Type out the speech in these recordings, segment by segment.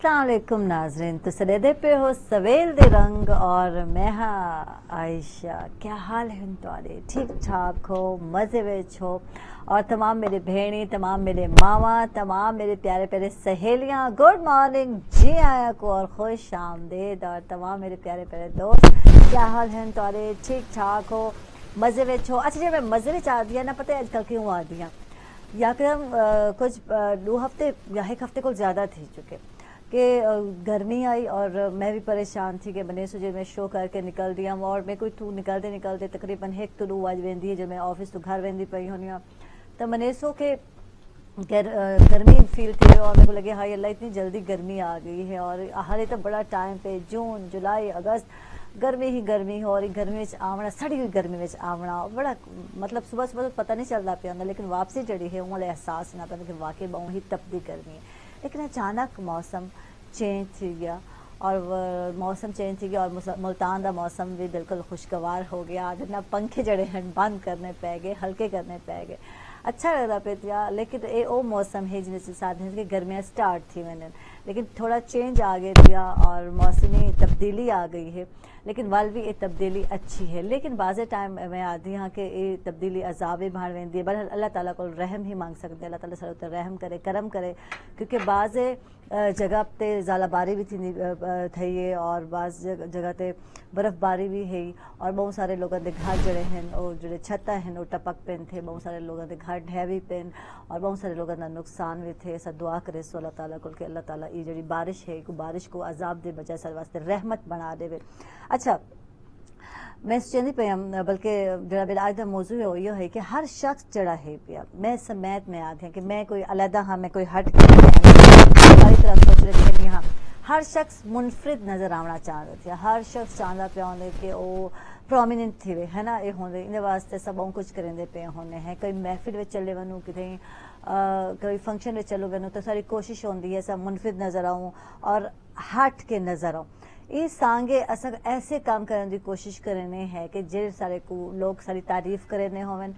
अस्सलाम वालेकुम नाज़रीन, तो सरेदे पे हो सवेल दे रंग और मैं हाँ आयशा। क्या हाल है तुम्हारे? ठीक ठाक हो, मज़े विच हो? और तमाम मेरे भेणी, तमाम मेरे मावा, तमाम मेरे प्यारे प्यारे सहेलियाँ, गुड मॉर्निंग, जी आया को और खुश आमदेद। और तमाम मेरे प्यारे प्यारे दोस्त, क्या हाल है तुम्हारे? ठीक ठाक हो, मज़े विच हो? अच्छा जी, मैं मज़े विच आ दिया ना, पता है अजकल क्यों आ दिया? या कि हम कुछ 2 हफ्ते या 1 हफ्ते को ज़्यादा थी चुके कि गर्मी आई और मैं भी परेशान थी कि बने सुजे मैं शो करके निकल दिया और मैं कोई तू निकलते निकलते तकरीबन 1 तो 2 बज वेंदी है जब मैं ऑफिस तो घर वेंदी पई होनी आ। तो मने सो के गर्मी फील थी और मेरे को लगे हाय अल्लाह इतनी जल्दी गर्मी आ गई है और हाले तो बड़ा टाइम पे जून जुलाई अगस्त गर्मी ही गर्मी हो और गर्मी में आवना, सड़ी हुई गर्मी में आवना बड़ा मतलब सुबह सुबह तो पता नहीं चलता पिया लेकिन वापसी जड़ी है वो एहसास ना पैदा कि वाकई बहुत ही तपती गर्मी है। लेकिन अचानक मौसम चेंज थी गया और मौसम चेंज थी गया और मुल्तान का मौसम भी बिल्कुल खुशगवार हो गया। जितना पंखे जड़े हैं बंद करने पै गए, हल्के करने पै गए, अच्छा लगता पे था। लेकिन ये वो मौसम है जिनके साथ गर्मियाँ स्टार्ट थी मैंने, लेकिन थोड़ा चेंज आ गया था और मौसमी तब्दीली आ गई है। लेकिन वाल भी ये तब्दीली अच्छी है, लेकिन बाज़ टाइम मैं आती हाँ कि ये तब्दीली अजाब ही भाड़ वेंदी है। बल अल्लाह ताला को रहम ही मांग सकते हैं, अल्लाह ताला सारे उत्ते रहम करे, करम करे, क्योंकि बाज़ जगह ते ज़ालाबारी भी थी है और बाज़ जगह ते बर्फ़बारी भी है और बहुत सारे लोगों के घर जड़े हैं और जो छत्ता हैं वो टपक पेन थे, बहुत सारे लोगों के घर ढह भी पेन और बहुत सारे लोगों का नुकसान भी थे। ऐसा दुआ करे सो अल्लाह ताला को कि अल्लाह ताला ये जी बारिश है बारिश को अजाब दे बजाय सारे वास्ते रहमत बना दे। अच्छा, मैं सोचती पे बल्कि जरा मेरा आज का मौजू है यो है कि हर शख्स जड़ा है पिया मैं समेत में आते हैं कि मैं कोई अलहदा हाँ मैं कोई हट हमारी तरफ सोच रही थी। हाँ, हर शख्स मुनफरिद नज़र आना चाह रहे थे, हर शख्स चाहता पे होने कि वो प्रोमिनेंट थी वे है ना, ये होंगे इन वास्ते सब कुछ करेंदे पे होने हैं। कई महफिल में चले वनूँ कि कोई फंक्शन में चलो वनूँ तो सारी कोशिश होती है सब मुनफरिद नज़र आऊँ और हट के नज़र आऊँ। इस सांगे असा ऐसे काम करने की कोशिश करने है कि जे सारे को लोग सारी तारीफ करने होवन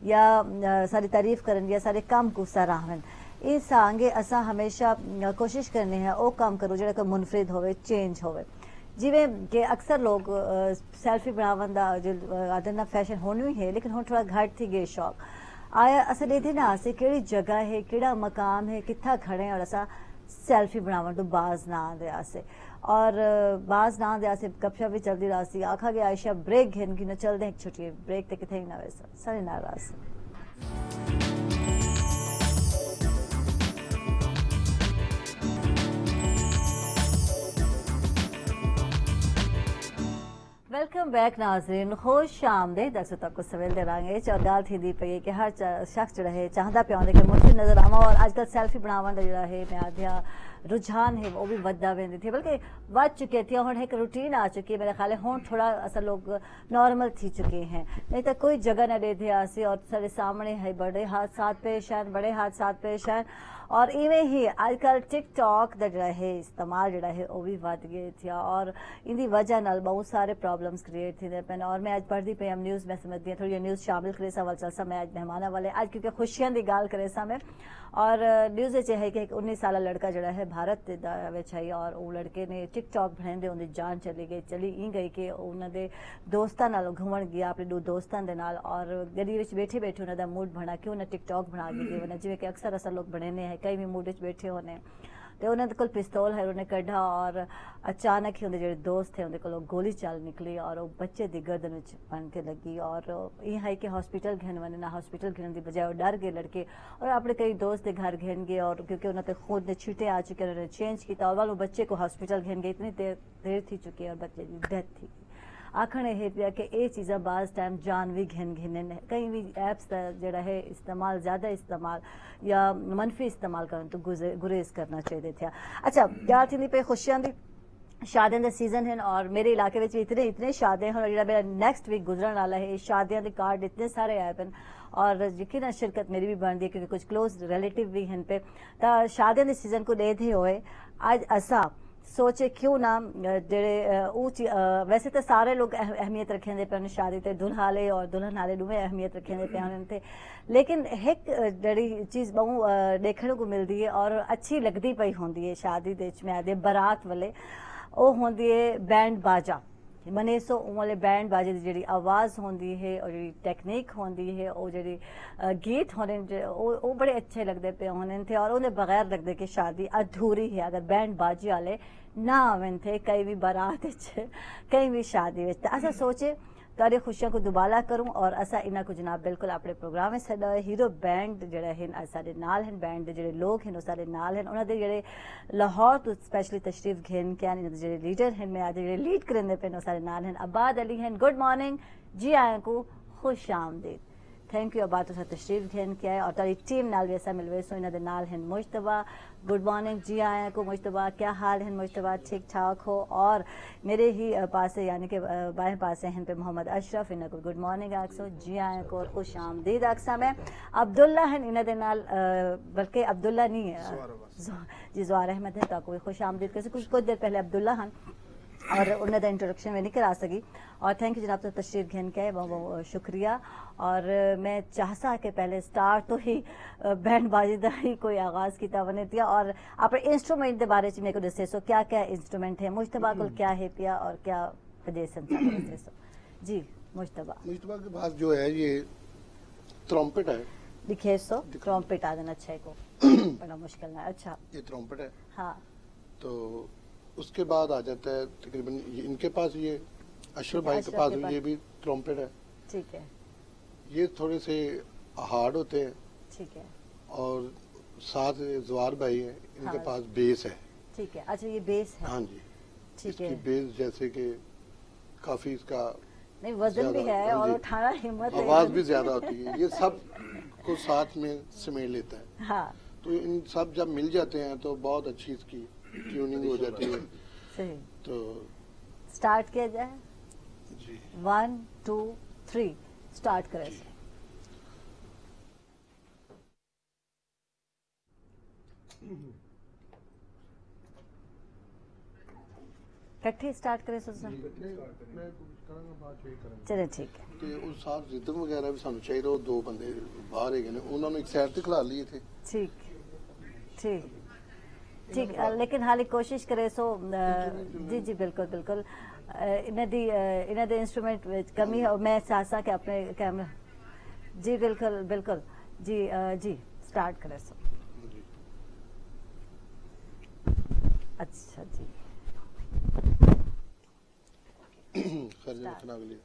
या सारी तारीफ करन या सारे काम को सराहन। इस सांगे असा हमेशा कोशिश करनी है वो काम करो जो कि मुनफरिद होवे, चेंज होवे। जिमें कि अक्सर लोग सैल्फी बनावन दा जो आदत ना फैशन होनी ही है, लेकिन हुण थोड़ा घट थी गए शौक आया असा देखते ना असे केड़ी जगह है केड़ा मकाम है कित्था खड़े हैं और असा सेल्फी बनावन तो बाज ना दे से और बाज ना दे से गपशप भी चलती रहा सी। आखा गया आयशा ब्रेक घेन की न चल दे छुट्टी ब्रेक ते किथे ना वैसा सारे ना रास। वेलकम बैक नाज़रीन, खुश आमदीद। दस तक सवेल दे रंगे और गाल थी दी पई कि हर शख्स जो है चाहता पे आने के मुझे नजर आवा और आजकल सेल्फी बनावन जो है मैं आध्या रुझान है वो भी वधा वेंदी थी बल्कि वध चुके थे। हुण एक रूटीन आ चुकी है, मेरे ख्याल है हुण थोड़ा असा लोग नॉर्मल थी चुके हैं, नहीं तो कोई जगह न दे थे आसे और सारे सामने है बड़े हादसा पेश हैं, बड़े हादसा पेश हैं। और इवें ही आजकल टिकटॉक का जो है इस्तेमाल जोड़ा है वह भी वध गए थे और इनकी वजह नाल बहुत सारे प्रॉब्लम्स क्रिएट थी पे। और मैं आज पढ़ती पे हम न्यूज़ में समझती हूँ थोड़ी न्यूज़ शामिल करे सा चल सा मैं आज मेहमान वाले आज क्योंकि खुशियां की गाल करे सा मैं और न्यूज़ है कि एक 19 साल लड़का जड़ा है भारत है और वो लड़के ने टिकटॉक बनाते उनकी जान चली ई गई कि उन्होंने दोस्तों नाल घूमन गया अपने 2 दोस्तों के नाल और गड्डी में बैठे बैठे उन्होंने मूड बना कि उन्हें टिकटॉक बना के गए जिमें कि अक्सर असा लोग बने हैं कई भी मूड बैठे होने तो उन्होंने कोल पिस्तौल है उन्हें कढ़ा और अचानक ही उनके जो दोस्त थे उनके को गोली चल निकली और वो बच्चे की गर्दन में बन के लगी और ये है कि हॉस्पिटल घेन वन ना हॉस्पिटल घेन की बजाय डर गए लड़के और अपने कई दोस्त के घर घेन गए और क्योंकि उन्होंने खुद ने छीटे आ चुके उन्होंने चेंज किया और वो बच्चे को हॉस्पिटल घेन गए इतनी देर थी चुकी है और बच्चे की डेथ थी। आखण है पिया कि ये चीज़ा बाज़ टाइम जान भी घिन कई भी ऐप्स का जड़ा है इस्तेमाल ज़्यादा इस्तेमाल या मनफी इस्तेमाल करन तो गुरेज करना चाहिए था। अच्छा, क्या थी पे खुशियां दी शादियों का सीजन है और मेरे इलाके में इतने शादियां हैं और जो मेरा नेक्स्ट वीक गुजरन वाला है शादियों के कार्ड इतने सारे आए हैं और यकीन शिरकत मेरी भी बन दी क्योंकि कुछ क्लोज रिलेटिव भी हैं पे तो शादियों के सीजन को दे थे होए आज असा सोचे क्यों ना जेड़े वैसे तो सारे लोग अहमियत रखेंदे पे शादी ते दुल्हा आले और दुल्हन आले दुवे अहमियत रखेंदे पे उन्हनि ते, लेकिन एक जड़ी चीज़ बहु देखने को मिलती है और अच्छी लगती पई होंदी है शादी दे में आदे बारात वाले वो होंदी है बैंड बाजा मने सो वाले बैंड बाजे की जी आवाज़ होंदी है और जी टेक्निक होंदी है और जी गीत होने वो बड़े अच्छे लगते पे होने थे और उन्हें बगैर लगते कि शादी अधूरी है अगर बैंड बाजे वाले ना आवन थे कहीं भी बारात कहीं भी शादी असा सोचे तारी खुशियों को दुबाला करूं और असा इन्हों को जनाब बिल्कुल अपने प्रोग्राम में सदा हीरो बैंड जड़ा है सारे नाल हैं बैंड के जोड़े लोग हैं सारे नाल हैं उन्होंने जोड़े लाहौर तो स्पेशली तशरीफ घेन के आने जो लीडर हैं मैं आज जो लीड करेंदे पे सारे नाल हैं अब्बाद अली हैं गुड मॉर्निंग जी आया को खुश आमदीद थैंक यू अब्बाद तो तशरीफ घेन के आए और तारी टीम नाल भी ऐसा मिलवे सो इन्होंने नाल हैं मुश्तबा गुड मॉर्निंग जी आया को मुश्तबा क्या हाल है मुश्तबा ठीक ठाक हो और मेरे ही पास यानी कि बाएं पास हैं पे मोहम्मद अशरफ इन्हें को गुड मॉर्निंग आक्सो जी आया को और खुश आमदीद आक्सा में अब्दुल्ला हैं इन्हें नाल बल्कि अब्दुल्ला नहीं जी ज़वार अहमद है तो कोई खुश आमदीद कैसे कुछ देर पहले अब्दुल्ला हैं और उन्हें इंट्रोडक्शन में नहीं करा सकी और थैंक यू जनाब तो तशरीफ घेन के बहुत बहुत शुक्रिया और मैं चाहता कि पहले स्टार्ट तो ही बैंड बाजी का ही कोई आगाज़ किया वने दिया और अपने इंस्ट्रूमेंट के बारे में मेरे को दसे सो क्या क्या इंस्ट्रूमेंट है मुश्तबा को क्या है पिया और क्या वजह सो जी मुश्तबा के पास जो है ये ट्रम्पेट है दिखे सो ट्रम्पेट आ देना अच्छे को बड़ा मुश्किल है अच्छा ये ट्रम्पेट है हाँ तो उसके बाद आ जाता है तकरीबन इनके पास ये अशरफ भाई के पास ये भी ट्रम्पेट है ठीक है ये थोड़े से हार्ड होते हैं ठीक है और साथ ज़वार भाई है इनके हाँ। पास बेस है ठीक है अच्छा ये बेस है हाँ जी ठीक इसकी है बेस जैसे कि काफी इसका नहीं वजन भी है और उठाना हिम्मत है आवाज भी ज्यादा होती है ये सब को साथ में समेट लेता है हाँ तो इन सब जब मिल जाते हैं तो बहुत अच्छी इसकी ट्यूनिंग हो जाती है सही तो स्टार्ट किया जाए जी 1 2 3 स्टार्ट करें इकट्ठे स्टार्ट करें सोचना चले ठीक है ਤੇ ਉਹ ਸਾਥ ਰਿਦਮ ਵਗੈਰਾ ਵੀ ਸਾਨੂੰ ਚਾਹੀਦਾ ਉਹ ਦੋ ਬੰਦੇ ਬਾਹਰ ਹੈਗੇ ਨੇ ਉਹਨਾਂ ਨੂੰ ਇੱਕ ਸਾਈਡ ਤੇ ਖਿਲਾ ਲਈਏ थे ठीक ठीक ठीक लेकिन हाली कोशिश करे सो जी जी बिल्कुल बिल्कुल इन्हें दे इंस्ट्रूमेंट कमी है मैं सासा के अपने कैमरा जी बिल्कुल बिल्कुल जी जी स्टार्ट करे सो अच्छा जी खर्च रखना के लिए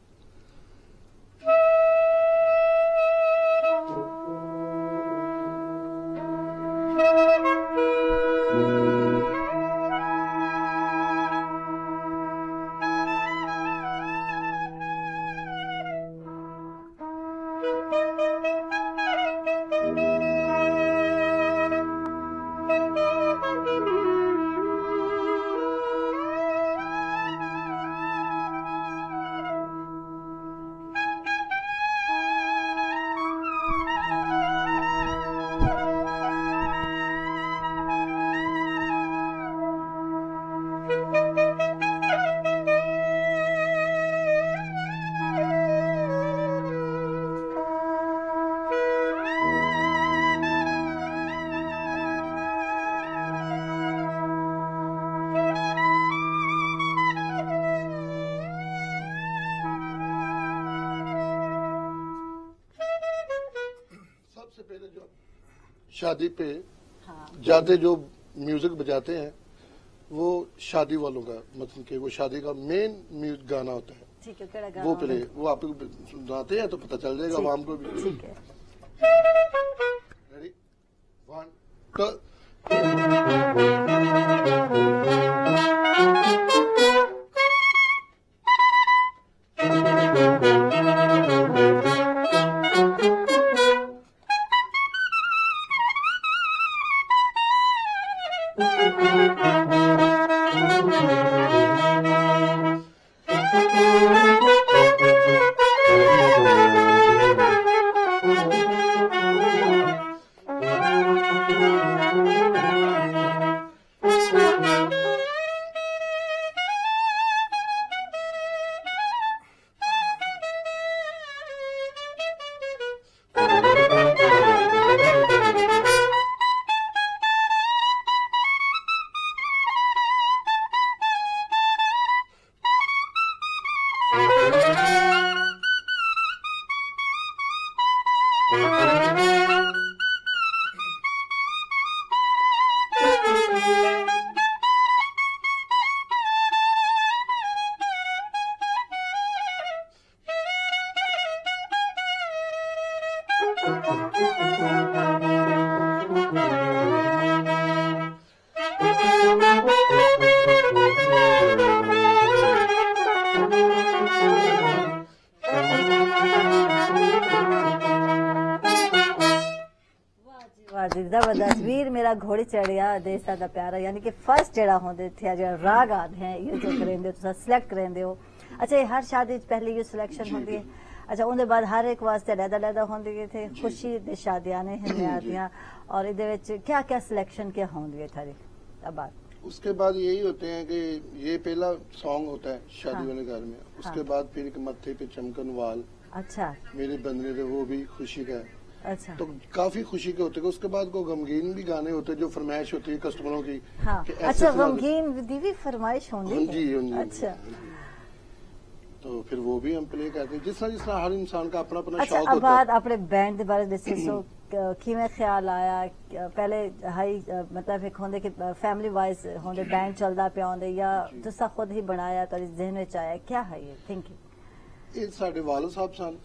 शादी पे ज्यादा जो म्यूजिक बजाते हैं वो शादी वालों का मतलब कि वो शादी का मेन म्यूजिक गाना होता है ठीक है वो पहले वो आप सुनाते हैं तो पता चल जाएगा आवाम को भी ठीक है रेडी 1 वाह जी जबरदस्त वीर मेरा घोड़ी चढ़िया देसा दा प्यारा यानी कि फर्स्ट जेड़ा होंदे थे जेड़ा राग आदे हैं ये जो करेंदे हो तुसा सिलेक्ट करेंदे हो अच्छा ये हर शादी च पहले ये सिलेक्शन होंदी है अच्छा उनके बाद हर एक वास्ते लैदा होंदी है थे खुशी दे शादियां ने हैं आदियां और इहदे विच क्या क्या सिलेक्शन क्या होंदी है थारी अब बात उसके बाद यही होते हैं कि ये पहला सॉन्ग होता है शादी वाले घर में उसके बाद फिर एक मत्थे पे चमकन वाल अच्छा मेरे बंदने थे वो भी खुशी का है अच्छा तो काफी खुशी के होते हैं उसके बाद को गमगीन भी गाने होते हैं जो फरमाइश होती है कस्टमरों की हाँ कि ऐसे अच्छा सुना दो। गमगीन दी भी फरमाइश होंदी हाँ जी, हाँ जी, अच्छा हाँ जी। तो फिर वो भी हम प्ले करते हैं जिस तरह हर इंसान का अपना अपना अच्छा शौक अब होता बात है अपने बैंड दे बारे दसे सो किवें ख्याल आया पहले हाई मतलब एक होंदे कि फैमिली वाइज होंदे बैंड चलदा पिया होंदे या तुसा खुद ही बनाया तो जहन विच आया क्या है ये थिंकिंग ਇਹ ਸਾਡੇ ਵਾਲਦ ਸਾਹਿਬ ਸਨ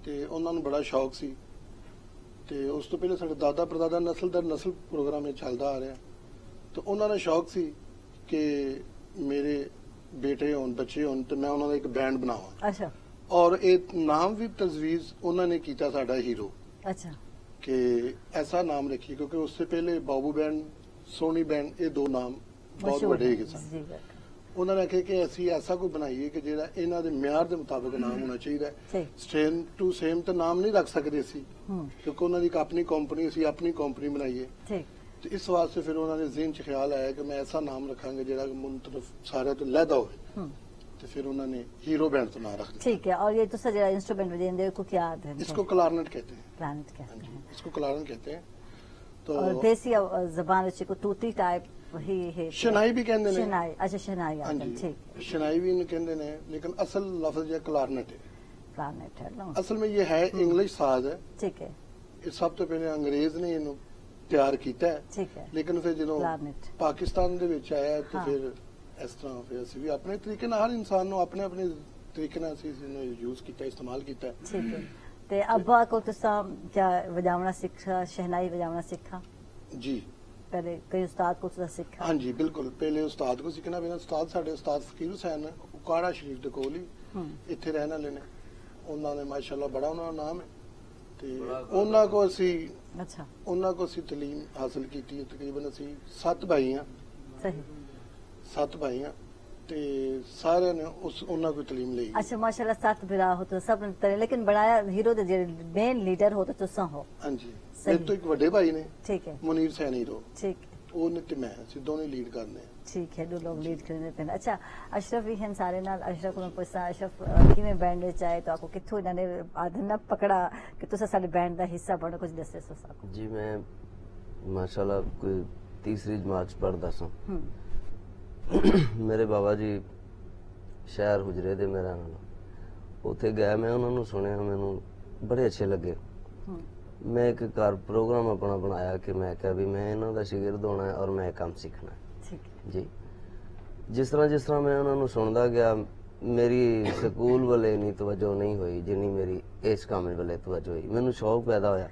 ਤੇ ਉਹਨਾਂ ਨੂੰ ਬੜਾ ਸ਼ੌਕ ਸੀ ਤੇ ਉਸ ਤੋਂ ਪਹਿਲੇ ਸਾਡੇ ਦਾਦਾ ਪਰਦਾਦਾ ਨਸਲ ਦਰ ਨਸਲ ਪ੍ਰੋਗਰਾਮ ਇਹ ਚੱਲਦਾ ਆ ਰਿਹਾ ਤੇ ਉਹਨਾਂ ਦਾ ਸ਼ੌਕ ਸੀ ਕਿ ਮੇਰੇ ਬੇਟੇ ਹੋਣ ਬੱਚੇ ਹੋਣ ਤੇ ਮੈਂ ਉਹਨਾਂ ਦਾ ਇੱਕ ਬੈਂਡ ਬਣਾਵਾਂ अच्छा ਔਰ ਇਹ ਨਾਮ ਵੀ ਤਜਵੀਜ਼ ਉਹਨਾਂ ਨੇ ਕੀਤਾ ਸਾਡਾ ਹੀਰੋ अच्छा ਕਿ ਐਸਾ ਨਾਮ ਰੱਖੀ ਕਿਉਂਕਿ ਉਸ ਤੋਂ ਪਹਿਲੇ ਬਾਬੂ ਬੈਂਡ ਸੋਨੀ ਬੈਂਡ ਇਹ ਦੋ ਨਾਮ ਬਹੁਤ मशहूर ਵੱਡੇ है। ਹੈਗੇ ਸਨ जी ਉਹਨਾਂ ਨੇ ਆਖਿਆ ਕਿ ਅਸੀਂ ਐਸਾ ਕੋਈ ਬਣਾਈਏ ਕਿ ਜਿਹੜਾ ਇਹਨਾਂ ਦੇ ਮਿਆਰ ਦੇ ਮੁਤਾਬਕ ਨਾਮ ਹੋਣਾ ਚਾਹੀਦਾ ਹੈ ठीक ਸੇਮ ਟੂ ਸੇਮ ਤਾਂ ਨਾਮ ਨਹੀਂ ਰੱਖ ਸਕਦੇ ਸੀ हम्म ਕਿਉਂਕਿ ਉਹਨਾਂ ਦੀ ਇੱਕ ਆਪਣੀ ਕੰਪਨੀ ਸੀ ਆਪਣੀ ਕੰਪਨੀ ਬਣਾਈਏ ठीक ਤੇ ਇਸ ਵਾਸਤੇ ਫਿਰ ਉਹਨਾਂ ਦੇ ਜ਼ਿਹਨ 'ਚ ਖਿਆਲ ਆਇਆ ਕਿ ਮੈਂ ਐਸਾ ਨਾਮ ਰੱਖਾਂਗਾ ਜਿਹੜਾ ਮੁਨਤਰਫ ਸਾਰਿਆਂ ਤੋਂ ਲਹਿਦਾ ਹੋਵੇ हम्म ਤੇ ਫਿਰ ਉਹਨਾਂ ਨੇ ਹੀਰੋ ਬੈਂਡ ਤੋਂ ਨਾਮ ਰੱਖ दिया ठीक है और ये तुसा जरा इंस्ट्रूमेंट बजाते को क्या आते हैं इसको क्लारनेट कहते हैं प्लानिट हाँ कहते जी हैं इसको क्लारनेट कहते हैं तो और देसी जबान विच को तूती टाइप ही है शनाई भी कहते हैं शनाई अच्छा शनाई हाँ आते हैं जी ठीक शनाई भी इन्हें कहते हैं लेकिन असल लफ्ज है क्लारनेट है प्लानिट है ना असल में ये है इंग्लिश साज है ठीक है ਇਹ ਸਭ ਤੋਂ ਪਹਿਲੇ ਅੰਗਰੇਜ਼ ਨੇ ਇਹਨੂੰ ਤਿਆਰ ਕੀਤਾ ਹੈ ठीक है ਲੇਕਿਨ ਫਿਰ ਜਦੋਂ Clarinet। ਪਾਕਿਸਤਾਨ ਦੇ ਵਿੱਚ ਆਇਆ ਤੇ ਹਾਂ। ਫਿਰ ਇਸ ਤਰ੍ਹਾਂ ਫਿਰ ਅਸੀਂ ਵੀ ਆਪਣੇ ਤਰੀਕੇ ਨਾਲ ਹਰ ਇਨਸਾਨ ਨੂੰ ਆਪਣੇ ਆਪਣੇ ਤਰੀਕੇ ਨਾਲ ਅਸੀਂ ਇਹਨੂੰ ਯੂਜ਼ ਕੀਤਾ ਇਸਤੇਮਾਲ ਕੀਤਾ ठीक है ते अब्बा को तुसा क्या बजावना सीखा शहनाई बजावना सीखा जी पहले कई उस्ताद को तुसा सीखा हाँ जी बिल्कुल पहले उस्ताद को सीखना पैना उस्ताद ਸਾਡੇ ਉਸਤਾਦ ਫਕੀਰ ਹੁਸੈਨ ਉਕਾੜਾ ਸ਼ਰੀਫ ਦੇ ਕੋਲ ਹੀ ਇੱਥੇ ਰਹਿਣ ਵਾਲੇ ਨੇ ਉਹਨਾਂ ਨੇ ਮਾਸ਼ਾਅੱਲਾ ਬੜਾ ਉਹਨਾਂ ਦਾ ਨਾਮ ਹੈ ਤੇ ਉਹਨਾਂ ਕੋ ਅਸੀਂ अच्छा ਉਹਨਾਂ ਕੋ ਅਸੀਂ ਤਾਲੀਮ ਹਾਸਲ ਕੀਤੀ ਹੈ ਤਕਰੀਬਨ ਅਸੀਂ 7 ਭਾਈ ਹਾਂ सही 7 ਭਾਈ ਹਾਂ ਤੇ ਸਾਰਿਆਂ ਨੇ ਉਹਨਾਂ ਕੋਲ ਤਾਲੀਮ ਲਈ अच्छा माशाल्लाह साथ बिरा हो तो सब तरह लेकिन बनाया हीरो दे मेन लीडर हो तो तुसा हो ਹਾਂਜੀ ਸਹੀ। ਮੇਰੇ ਤੋਂ ਇੱਕ ਵੱਡੇ ਭਾਈ ਨੇ ठीक है ਮੁਨੀਰ ਸੈਨ ਹੀਰੋ ठीक ਉਹ ਨੇ ਤੇ ਮੈਂ ਅਸੀਂ ਦੋਨੇ ਲੀਡ ਕਰਨੇ ਆ ठीक है दो लोग लीड करने पे अच्छा अशरफ भी हैं सारे नाल अशरफ को मैं पूछता अशरफ किवें बैंड विच आए तो आपको कित्थों इन्होंने आदन ना पकड़ा कि तुसा साडे बैंड दा हिस्सा बनो कुछ दस्से सो साको जी मैं माशाल्लाह कोई तीसरी जमात च पढ़दा सां ਮੇਰੇ ਬਾਬਾ ਜੀ ਸ਼ਹਿਰ ਹੁਜਰੇ ਦੇ ਮੇਰਾ ਨਾਲ ਉੱਥੇ ਗਿਆ ਮੈਂ ਉਹਨਾਂ ਨੂੰ ਸੁਣਿਆ ਮੈਨੂੰ ਬੜੇ ਅੱਛੇ ਲੱਗੇ ਮੈਂ ਇੱਕ ਘਰ ਪ੍ਰੋਗਰਾਮ ਆਪਣਾ ਬਣਾਇਆ ਕਿ ਮੈਂ ਕਿਹਾ ਵੀ ਮੈਂ ਇਹਨਾਂ ਦਾ ਸ਼ਾਗਿਰਦ ਹੋਣਾ ਹੈ ਔਰ ਮੈਂ ਇਹ ਕੰਮ ਸਿੱਖਣਾ ਹੈ ठीक है ਜੀ ਜਿਸ ਤਰ੍ਹਾਂ ਮੈਂ ਉਹਨਾਂ ਨੂੰ ਸੁਣਦਾ ਗਿਆ ਮੇਰੀ ਸਕੂਲ ਵੱਲੇ ਨਹੀਂ ਤਵੱਜੋ ਨਹੀਂ ਹੋਈ ਜਿੰਨੀ ਮੇਰੀ ਇਸ ਕੰਮ ਵੱਲੇ ਤਵੱਜੋ ਹੋਈ ਮੈਨੂੰ ਸ਼ੌਕ ਪੈਦਾ ਹੋਇਆ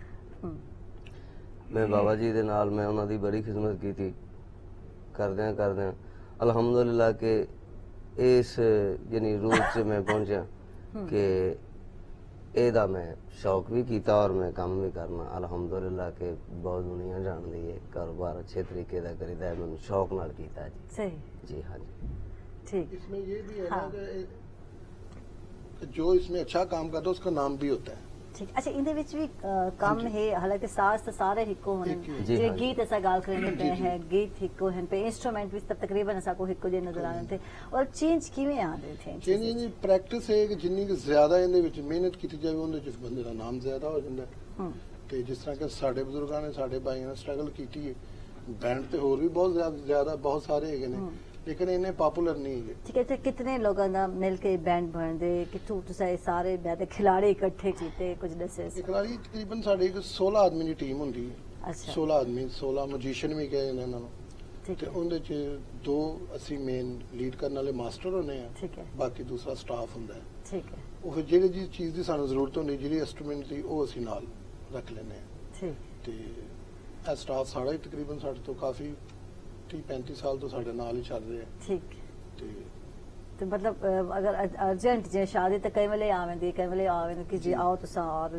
ਮੈਂ ਬਾਬਾ ਜੀ ਦੇ ਨਾਲ ਮੈਂ ਉਹਨਾਂ ਦੀ ਬੜੀ ਖਿਦਮਤ ਕੀਤੀ ਕਰਦਿਆਂ ਅਲਹਮਦੁਲਿਲਾ ਕਿ ਇਸ ਯਾਨੀ ਰੂਟ 'ਚ ਮੈਂ ਪਹੁੰਚਿਆ ਕਿ ਇਹਦਾ ਮੈਂ ਸ਼ੌਕ ਵੀ ਕੀਤਾ ਔਰ ਮੈਂ ਕੰਮ ਵੀ ਕਰਨਾ ਅਲਹਮਦੁਲਿਲਾ ਕਿ ਬਹੁਤ ਦੁਨੀਆ ਜਾਣਦੀ ਹੈ ਕਾਰੋਬਾਰ ਅੱਛੇ ਤਰੀਕੇ ਦਾ ਕਰੀਦਾ ਹੈ ਮੈਨੂੰ ਸ਼ੌਕ ਨਾਲ ਕੀਤਾ ਜੀ सही जी हाँ जी ठीक इसमें ये भी है हाँ। ना कि जो इसमें अच्छा काम करता है उसका नाम भी होता है ठीक अच्छा इनदे विच भी कम है हालांकि साज तो सारे हिको होने एक ही है। जी, जे हाँ जी। गीत ऐसा गाल करने पे जी। है गीत हिको हैं पे इंस्ट्रूमेंट भी सब तकरीबन ऐसा को हिको जे नजर आने थे और चेंज किवें आंदे थे ਚੇਂਜ ਦੀ ਪ੍ਰੈਕਟਿਸ ਹੈ ਕਿ ਜਿੰਨੀ ਕੁ ਜ਼ਿਆਦਾ ਇਹਦੇ ਵਿੱਚ ਮਿਹਨਤ ਕੀਤੀ ਜਾਵੇ ਉਹਦੇ ਵਿੱਚ ਬੰਦੇ ਦਾ ਨਾਮ ਜ਼ਿਆਦਾ ਹੋ ਜਾਂਦਾ ਹੈ ਤੇ ਜਿਸ ਤਰ੍ਹਾਂ ਕਿ ਸਾਡੇ ਬਜ਼ੁਰਗਾਂ ਨੇ ਸਾਡੇ ਭਾਈਆਂ ਨੇ ਸਟਰਗਲ ਕੀਤੀ ਹੈ ਬੈਂਡ ਤੇ ਹੋਰ ਵੀ ਬਹੁਤ ਜ਼ਿਆਦਾ ਬਹੁਤ ਸਾਰੇ ਹੈਗੇ ਨੇ ਲੇਕਿਨ ਇਹਨੇ ਪਪੂਲਰ ਨਹੀਂ ਹੈਗੇ ठीक है तो कितने लोगों दा मिल के बैंड बनदे किथों तुसा सारे बैठे खिलाड़ी इकट्ठे कीते कुछ दसे ਇੱਕ ਵਾਰੀ ਤਕਰੀਬਨ ਸਾਡੇ ਇੱਕ 16 ਆਦਮੀ ਦੀ ਟੀਮ ਹੁੰਦੀ ਹੈ अच्छा 16 ਆਦਮੀ 16 ਮੈਜੀਸ਼ੀਅਨ ਵੀ ਕਹੇ ਨੇ ਇਹਨਾਂ ਨੂੰ ठीक ਤੇ है ਉਹਦੇ ਚ ਦੋ ਅਸੀਂ ਮੇਨ ਲੀਡ ਕਰਨ ਵਾਲੇ ਮਾਸਟਰ ਹੁੰਦੇ ਆ ठीक है ਬਾਕੀ ਦੂਸਰਾ ਸਟਾਫ ਹੁੰਦਾ ਹੈ ठीक है ਉਹ ਫਿਰ ਜਿਹੜੀ ਜੀ ਚੀਜ਼ ਦੀ ਸਾਨੂੰ ਜ਼ਰੂਰਤ ਹੁੰਦੀ ਜਿਹੜੀ ਇੰਸਟਰੂਮੈਂਟ ਦੀ ਉਹ ਅਸੀਂ ਨਾਲ ਰੱਖ ਲੈਂਦੇ ਆ ठीक ਤੇ ਇਹ ਸਟਾਫ ਸਾਡਾ ਹੀ ਤਕਰੀਬਨ ਸਾਡੇ ਤੋਂ ਕਾਫੀ 30-35 ਸਾਲ ਤੋਂ ਸਾਡੇ ਨਾਲ ਹੀ ਚੱਲ ਰਿਹਾ ठीक ਤੇ तो मतलब अगर अर्जेंट जे शादी तो कई वेले आवेंदी कई वेले आवेंदी कि जी आओ तुसा और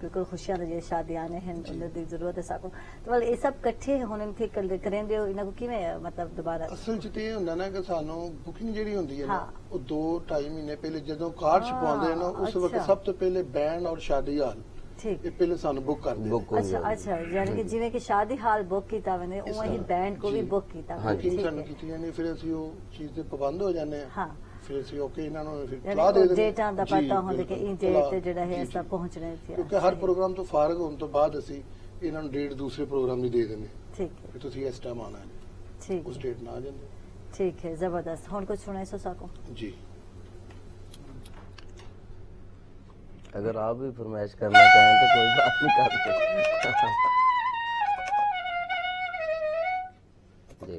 बिल्कुल खुशियां जे शादी आने हैं उन्हें दी जरूरत है साको तो मतलब ये सब इकट्ठे होने थे करेंदे हो इना को किवें मतलब दोबारा ਅਸਲ 'ਚ ਤੇ ਇਹ ਹੁੰਦਾ ਨਾ ਕਿ ਸਾਨੂੰ ਬੁਕਿੰਗ ਜਿਹੜੀ ਹੁੰਦੀ ਹੈ ਨਾ ਉਹ 2-2.5 ਮਹੀਨੇ ਪਹਿਲੇ ਜਦੋਂ ਕਾਰਡ ਛਪਾਉਂਦੇ ਨੇ ਉਸ ਵਕਤ ਸਭ ਤੋਂ ਪਹਿਲੇ ਬੈਂਡ ਔਰ ਸ਼ਾਦੀ ਹਾਲ ठीक ਇਹ ਪਹਿਲੇ ਸਾਨੂੰ ਬੁੱਕ ਕਰਦੇ बुक अच्छा अच्छा यानी कि जिवें कि शादी हाल बुक कीता वने उवें ही बैंड को भी बुक कीता हाँ जी। ਬੁਕਿੰਗ ਸਾਨੂੰ ਕੀਤੀ ਜਾਂਦੀ ਫਿਰ ਅਸੀਂ ਉਹ ਚੀਜ਼ ਤੇ ਪਾਬੰਦ ਹੋ ਜਾਂਦੇ ਹਾਂ हाँ ਫਿਰ ਅਸੀਂ ਓਕੇ ਇਹਨਾਂ ਨੂੰ ਫਿਰ यानी ਸਲਾਹ ਦੇ कि ਦਿੰਦੇ डेटां दा जी, पता होंदे कि बिल्कुल, इन डेट ते सलाह, जेड़ा है जी, सब जी। पहुंचने थे ਕਿਉਂਕਿ ਹਰ ਪ੍ਰੋਗਰਾਮ ਤੋਂ ਫਾਰਗ ਹੋਣ ਤੋਂ ਬਾਅਦ ਅਸੀਂ ਇਹਨਾਂ ਨੂੰ ਡੇਟ ਦੂਸਰੇ ਪ੍ਰੋਗਰਾਮ ਦੀ ਦੇ ਦਿੰਦੇ ਹਾਂ ठीक है ਕਿ ਤੁਸੀਂ ਇਸ ਟਾਈਮ ਆਉਣਾ ਹੈ ठीक ਉਸ है ਡੇਟ ਨਾਲ ਆ ਜਾਂਦੇ ठीक है जबरदस्त हुन कुछ सुनाई सो साको ਜੀ अगर आप भी फरमाइश करना चाहें तो कोई बात नहीं करते जी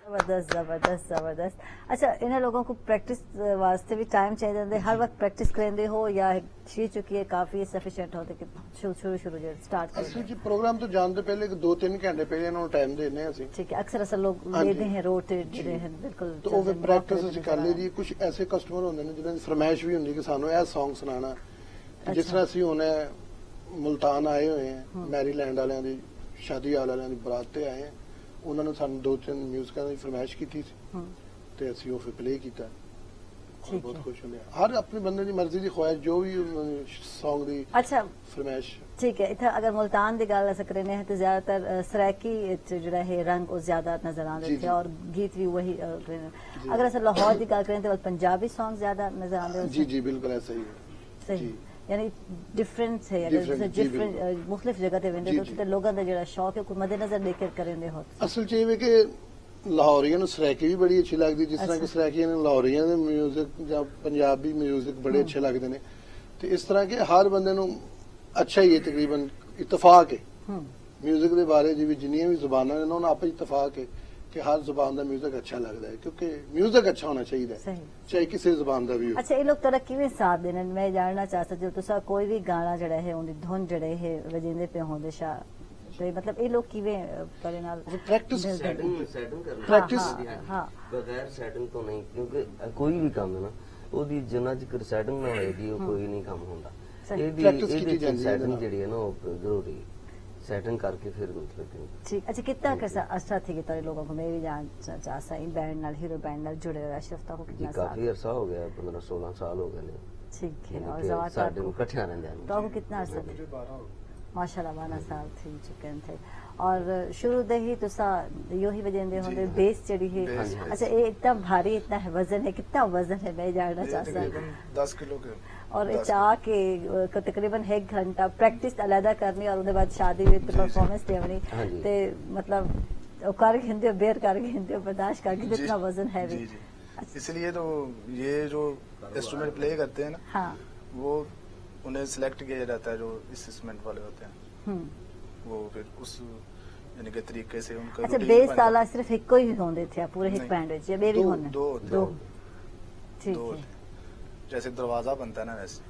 जबरदस्त जबरदस्त जबरदस्त अच्छा इन्हें लोगों को प्रैक्टिस वास्ते भी टाइम चाहिए होंदे हर वक्त प्रैक्टिस करेंदे हो या शी चुकी है काफी सफिशिएंट होते कि शुरू शुरू जो स्टार्ट ਅਸਲ करें 'ਚ ਪ੍ਰੋਗਰਾਮ ਤੋਂ ਜਾਣ ਤੋਂ ਪਹਿਲੇ 2-3 ਘੰਟੇ ਪਹਿਲੇ ਇਹਨਾਂ ਨੂੰ ਟਾਈਮ ਦਿੰਦੇ ਹਾਂ ਅਸੀਂ ठीक है अक्सर असल लोग हाँ जी। लेते हैं रोटेट ਜਿਹੜੇ ਹਨ ਬਿਲਕੁਲ ਤੇ ਉਹ ਫਿਰ ਪ੍ਰੈਕਟਿਸ ਅਸੀਂ ਕਰ ਲਈ ਜੀ ਕੁਝ ਐਸੇ ਕਸਟਮਰ ਹੁੰਦੇ ਨੇ ਜਿਨ੍ਹਾਂ ਦੀ ਫਰਮਾਇਸ਼ ਵੀ ਹੁੰਦੀ ਕਿ ਸਾਨੂੰ ਇਹ Song ਸੁਣਾਣਾ ਜਿਸ ਤਰ੍ਹਾਂ ਅਸੀਂ ਹੁਣ ਮੁਲਤਾਨ ਆਏ ਹੋਏ ਹਾਂ ਮੈਰੀਲੈਂਡ ਵਾਲਿਆਂ ਦੀ ਸ਼ਾਦੀ ਵਾਲਿਆਂ ਦੀ ਬਰਾਤ ਤੇ ਆਏ ਹਾਂ ਉਹਨਾਂ ਨੂੰ ਸਾਨੂੰ 2-3 ਮਿਊਜ਼ਿਕਾਂ ਦੀ ਫਰਮਾਇਸ਼ ਕੀਤੀ ਸੀ ਤੇ ਅਸੀਂ ਉਹ ਫਿਰ ਪਲੇ ਕੀਤਾ ਔਰ ठीक ਬਹੁਤ है ਖੁਸ਼ ਹੁੰਦੇ ਹਾਂ ਹਰ ਆਪਣੇ ਬੰਦੇ ਦੀ ਮਰਜ਼ੀ ਦੀ ਖੁਆਇਸ਼ ਜੋ ਵੀ Song ਦੀ अच्छा ਫਰਮਾਇਸ਼ ठीक है इतना अगर मुल्तान की गल अस करें तो ज्यादातर सराकी जो है रंग वो ज्यादा नजर आते जी, थे जी। और गीत भी वही अगर अस लाहौर की गल करें तो पंजाबी सॉन्ग ज्यादा नजर आते जी जी बिल्कुल ऐसा ही है सही जी। यानी डिफरेंस है Different, अगर जी, डिफरेंट मुख्तलिफ जगह ते वेंदे जी, तो जी। ते लोगों का जो शौक है कोई मद्देनजर लेकर करेंदे हो ਅਸਲ 'ਚ ਇਹ ਵੇ ਕਿ ਲਾਹੌਰੀਆਂ ਨੂੰ ਸਰਾਇਕੀ ਵੀ ਬੜੀ ਅੱਛੀ ਲੱਗਦੀ ਜਿਸ ਤਰ੍ਹਾਂ ਕਿ ਅੱਛਾ। ਸਰਾਇਕੀਆਂ ਨੂੰ ਲਾਹੌਰੀਆਂ ਦੇ 뮤직 ਜਾਂ ਪੰਜਾਬੀ 뮤직 ਬੜੇ ਅੱਛੇ ਲੱਗਦੇ ਨੇ ਤੇ ਇਸ ਤਰ੍ਹਾਂ ਕਿ ਹਰ ਬੰਦੇ ਨੂੰ ਅੱਛਾ ਹੀ ਹੈ ਤਕਰੀਬਨ ਇਤਫਾਕ ਹੈ 뮤직 ਦੇ ਬਾਰੇ ਜਿਵੇਂ ਜਿੰਨੀਆਂ ਵੀ ਜ਼ੁਬਾਨਾਂ ਨੇ ਉਹਨਾਂ ਆਪਸ ਇਤਫਾਕ ਹੈ ਕਿ ਹਰ ਜ਼ੁਬਾਨ ਦਾ 뮤직 ਅੱਛਾ ਲੱਗਦਾ ਹੈ ਕਿਉਂਕਿ 뮤직 ਅੱਛਾ ਹੋਣਾ ਚਾਹੀਦਾ ਹੈ सही ਚਾਹੇ ਕਿਸੇ ਜ਼ੁਬਾਨ ਦਾ ਵੀ ਹੋ अच्छा ये लोग तरक्की में साथ देने मैं जानना चाहता जो तुसा कोई भी गाना जड़ा है उनकी धुन जड़े है वजिंदे पे होंदे शा तो मतलब ये लोग किवें करे नाल ਪ੍ਰੈਕਟਿਸ सेटिंग करना Practice, हाँ ਬਗੈਰ ਸੈਟਿੰਗ ਤੋਂ ਨਹੀਂ ਕਿਉਂਕਿ ਕੋਈ ਵੀ ਕੰਮ ਹੈ ਨਾ ਉਹਦੀ ਜਿੰਨਾ ਚਿਰ ਸੈਟਿੰਗ ਨਾ ਹੋਏਗੀ ਉਹ ਕੋਈ ਨਹੀਂ ਕੰਮ ਹੁੰਦਾ ਸਹੀ। Practice ਕੀਤੀ ਜਾਂਦੀ ਹੈ ਸੈਟਿੰਗ ਇਹਦੇ ਜਿਹੜੀ ਹੈ ਨਾ ਉਹ ਜ਼ਰੂਰੀ ਸੈਟਿੰਗ ਕਰਕੇ ਫਿਰ ਮਤਲਬ ठीक अच्छा कितना कैसा अच्छा थी कि तारे लोगों को मैं भी जान चाहता इन बैंड नाल हीरो बैंड नाल जुड़े हुए अशरफ को ਜੀ कितना ਕਾਫੀ साथ ਅਰਸਾ ਹੋ ਗਿਆ 15-16 ਸਾਲ ਹੋ ਗਏ ਨੇ ठीक है ਯਾਨੀ और ਕਿ जवाब ਸਾਡੇ ਨੂੰ ਇਕੱਠਿਆਂ ਰਹਿੰਦੇ तो आपको कितना अरसा थे माशाल्लाह 12 साल थी चुके थे और शुरू दे ही तुसा यो ही वजंदे होंदे बेस जड़ी है बेस, अच्छा ये इतना भारी इतना है वजन है कितना वजन है मैं जानना चाहता हूं तकरीबन 10 किलो के और 10 चाह के तकरीबन 1 घंटा प्रैक्टिस अलहदा करनी और उसके बाद शादी में परफॉर्मेंस देनी हाँ जी। ते मतलब वो कर गिनते बेर कर गिनते बर्दाश्त कर जी, इतना वजन है जी जी इसलिए तो ये जो इंस्ट्रूमेंट प्ले करते हैं ना हाँ वो उन्हें सिलेक्ट किया जाता है जो इस इंस्ट्रूमेंट वाले होते हैं वो फिर उस यानी कि तरीके से उनका अच्छा routine बेस बन ताला सिर्फ एक ही होंदे थे पूरे एक नहीं। बैंड विच या बे भी दो- होने दो होते दो हैं। ठीक दो है होते हैं। जैसे दरवाजा बनता है ना वैसे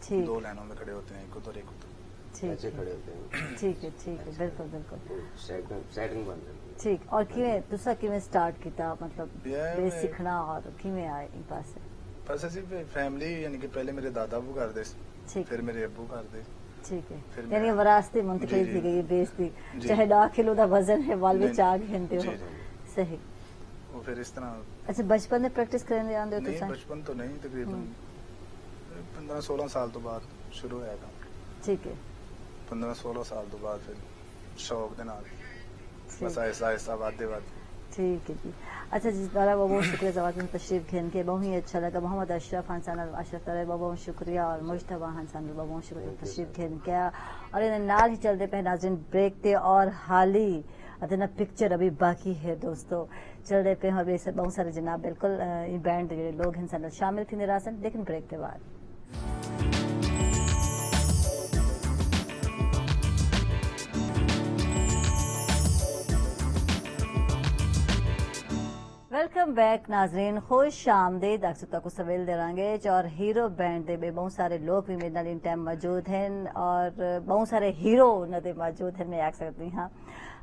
ठीक। 2 लाइनों में खड़े होते हैं, एक उधर एक उधर। ठीक ऐसे है, खड़े होते हैं, ठीक है बिल्कुल बिल्कुल सेटिंग बन जाती है। ठीक। और किवें तुसा किवें स्टार्ट किया, मतलब यार बे मैं- सीखना और किवें आए इन पासे? बस ऐसी फैमिली, यानी कि पहले मेरे दादा अबू करते, ठीक फिर मेरे अबू करते। ठीक है, फिर यानी मैं- वरासती मुंतकिल जी, की जी। गई बेस दी, जी। चाहे 10 किलो का वजन है वाल नहीं, विच आ घंटे हो। जी, जी। सही। वो फिर इस तरह अच्छा, बचपन में प्रैक्टिस करने आंदे हो नहीं, तुसा? बचपन तो नहीं, तकरीबन 15-16 साल तो बाद शुरू होया था। ठीक है, 15-16 साल तो बाद फिर शौक दे नाल ठीक। बस आहिस्ता वादे ठीक है जी। अच्छा जी, तारा बहुत शुक्रिया जवाब में तशरीफ घेन के, बहुत ही अच्छा लगा। मोहम्मद अशरफ हंसान अशरफ तारा बहुत शुक्रिया, और मुश्तबा हंसान बहुत शुक्रिया तशरीफ घेन के। और इन नाल ही चलते पे नाज़रीन ब्रेक थे, और हाली अदना पिक्चर अभी बाकी है दोस्तों, चल रहे पे और बहुत सारे जनाब बिल्कुल बैंड जो लोग हैं शामिल थी निरासन, लेकिन ब्रेक के बाद। वेलकम बैक नाजरीन, खुश आमदीद। अक्सर तक सवेल देंगे और हीरो बैंड दे में बहुत सारे लोग भी मेरे नाल इन टाइम मौजूद हैं, और बहुत सारे हीरो उन्होंने मौजूद हैं, मैं आख सकती हाँ।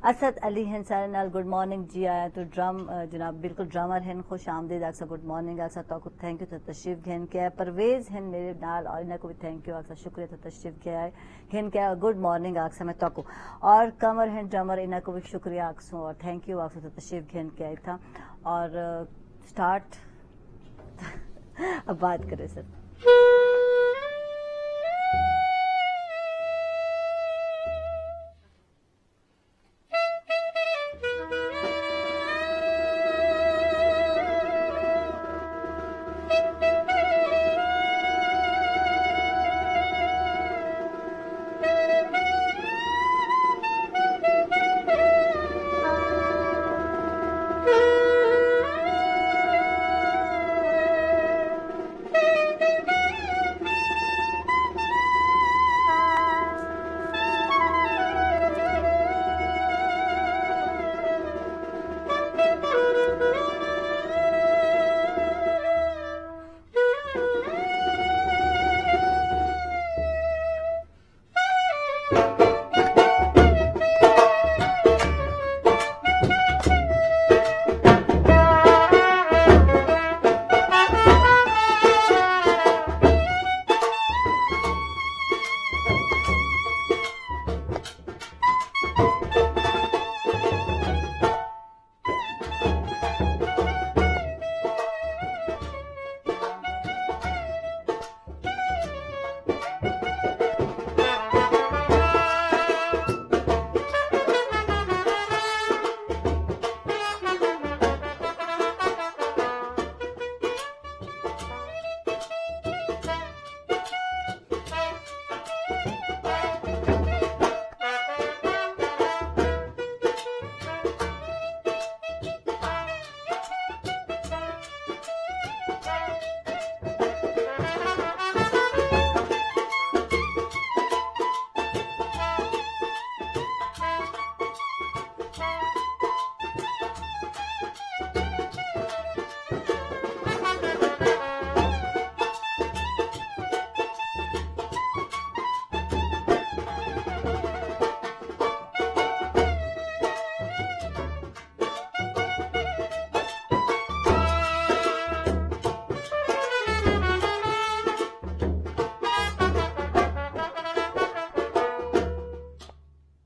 असद अली हैं सारे नाल, गुड मॉर्निंग जी। आया तो ड्रम जनाब बिल्कुल ड्रमर हैं, खुश आमदीद। अक्सर गुड मॉर्निंग, अक्सर तो थैंक यू तो तशरीफ घेन के। परवेज हैं मेरे नाल, और इन्हें को भी थैंक यू, अक्सर शुक्रिया तो तशरीफ के आए घेन के। गुड मॉर्निंग अक्सर मैं तो, और कमर हैं ड्रमर, इन्हें को भी शुक्रिया अक्सर और थैंक यू अक्सर तो तशरीफ घेन के आए था। और स्टार्ट अब बात करें सर।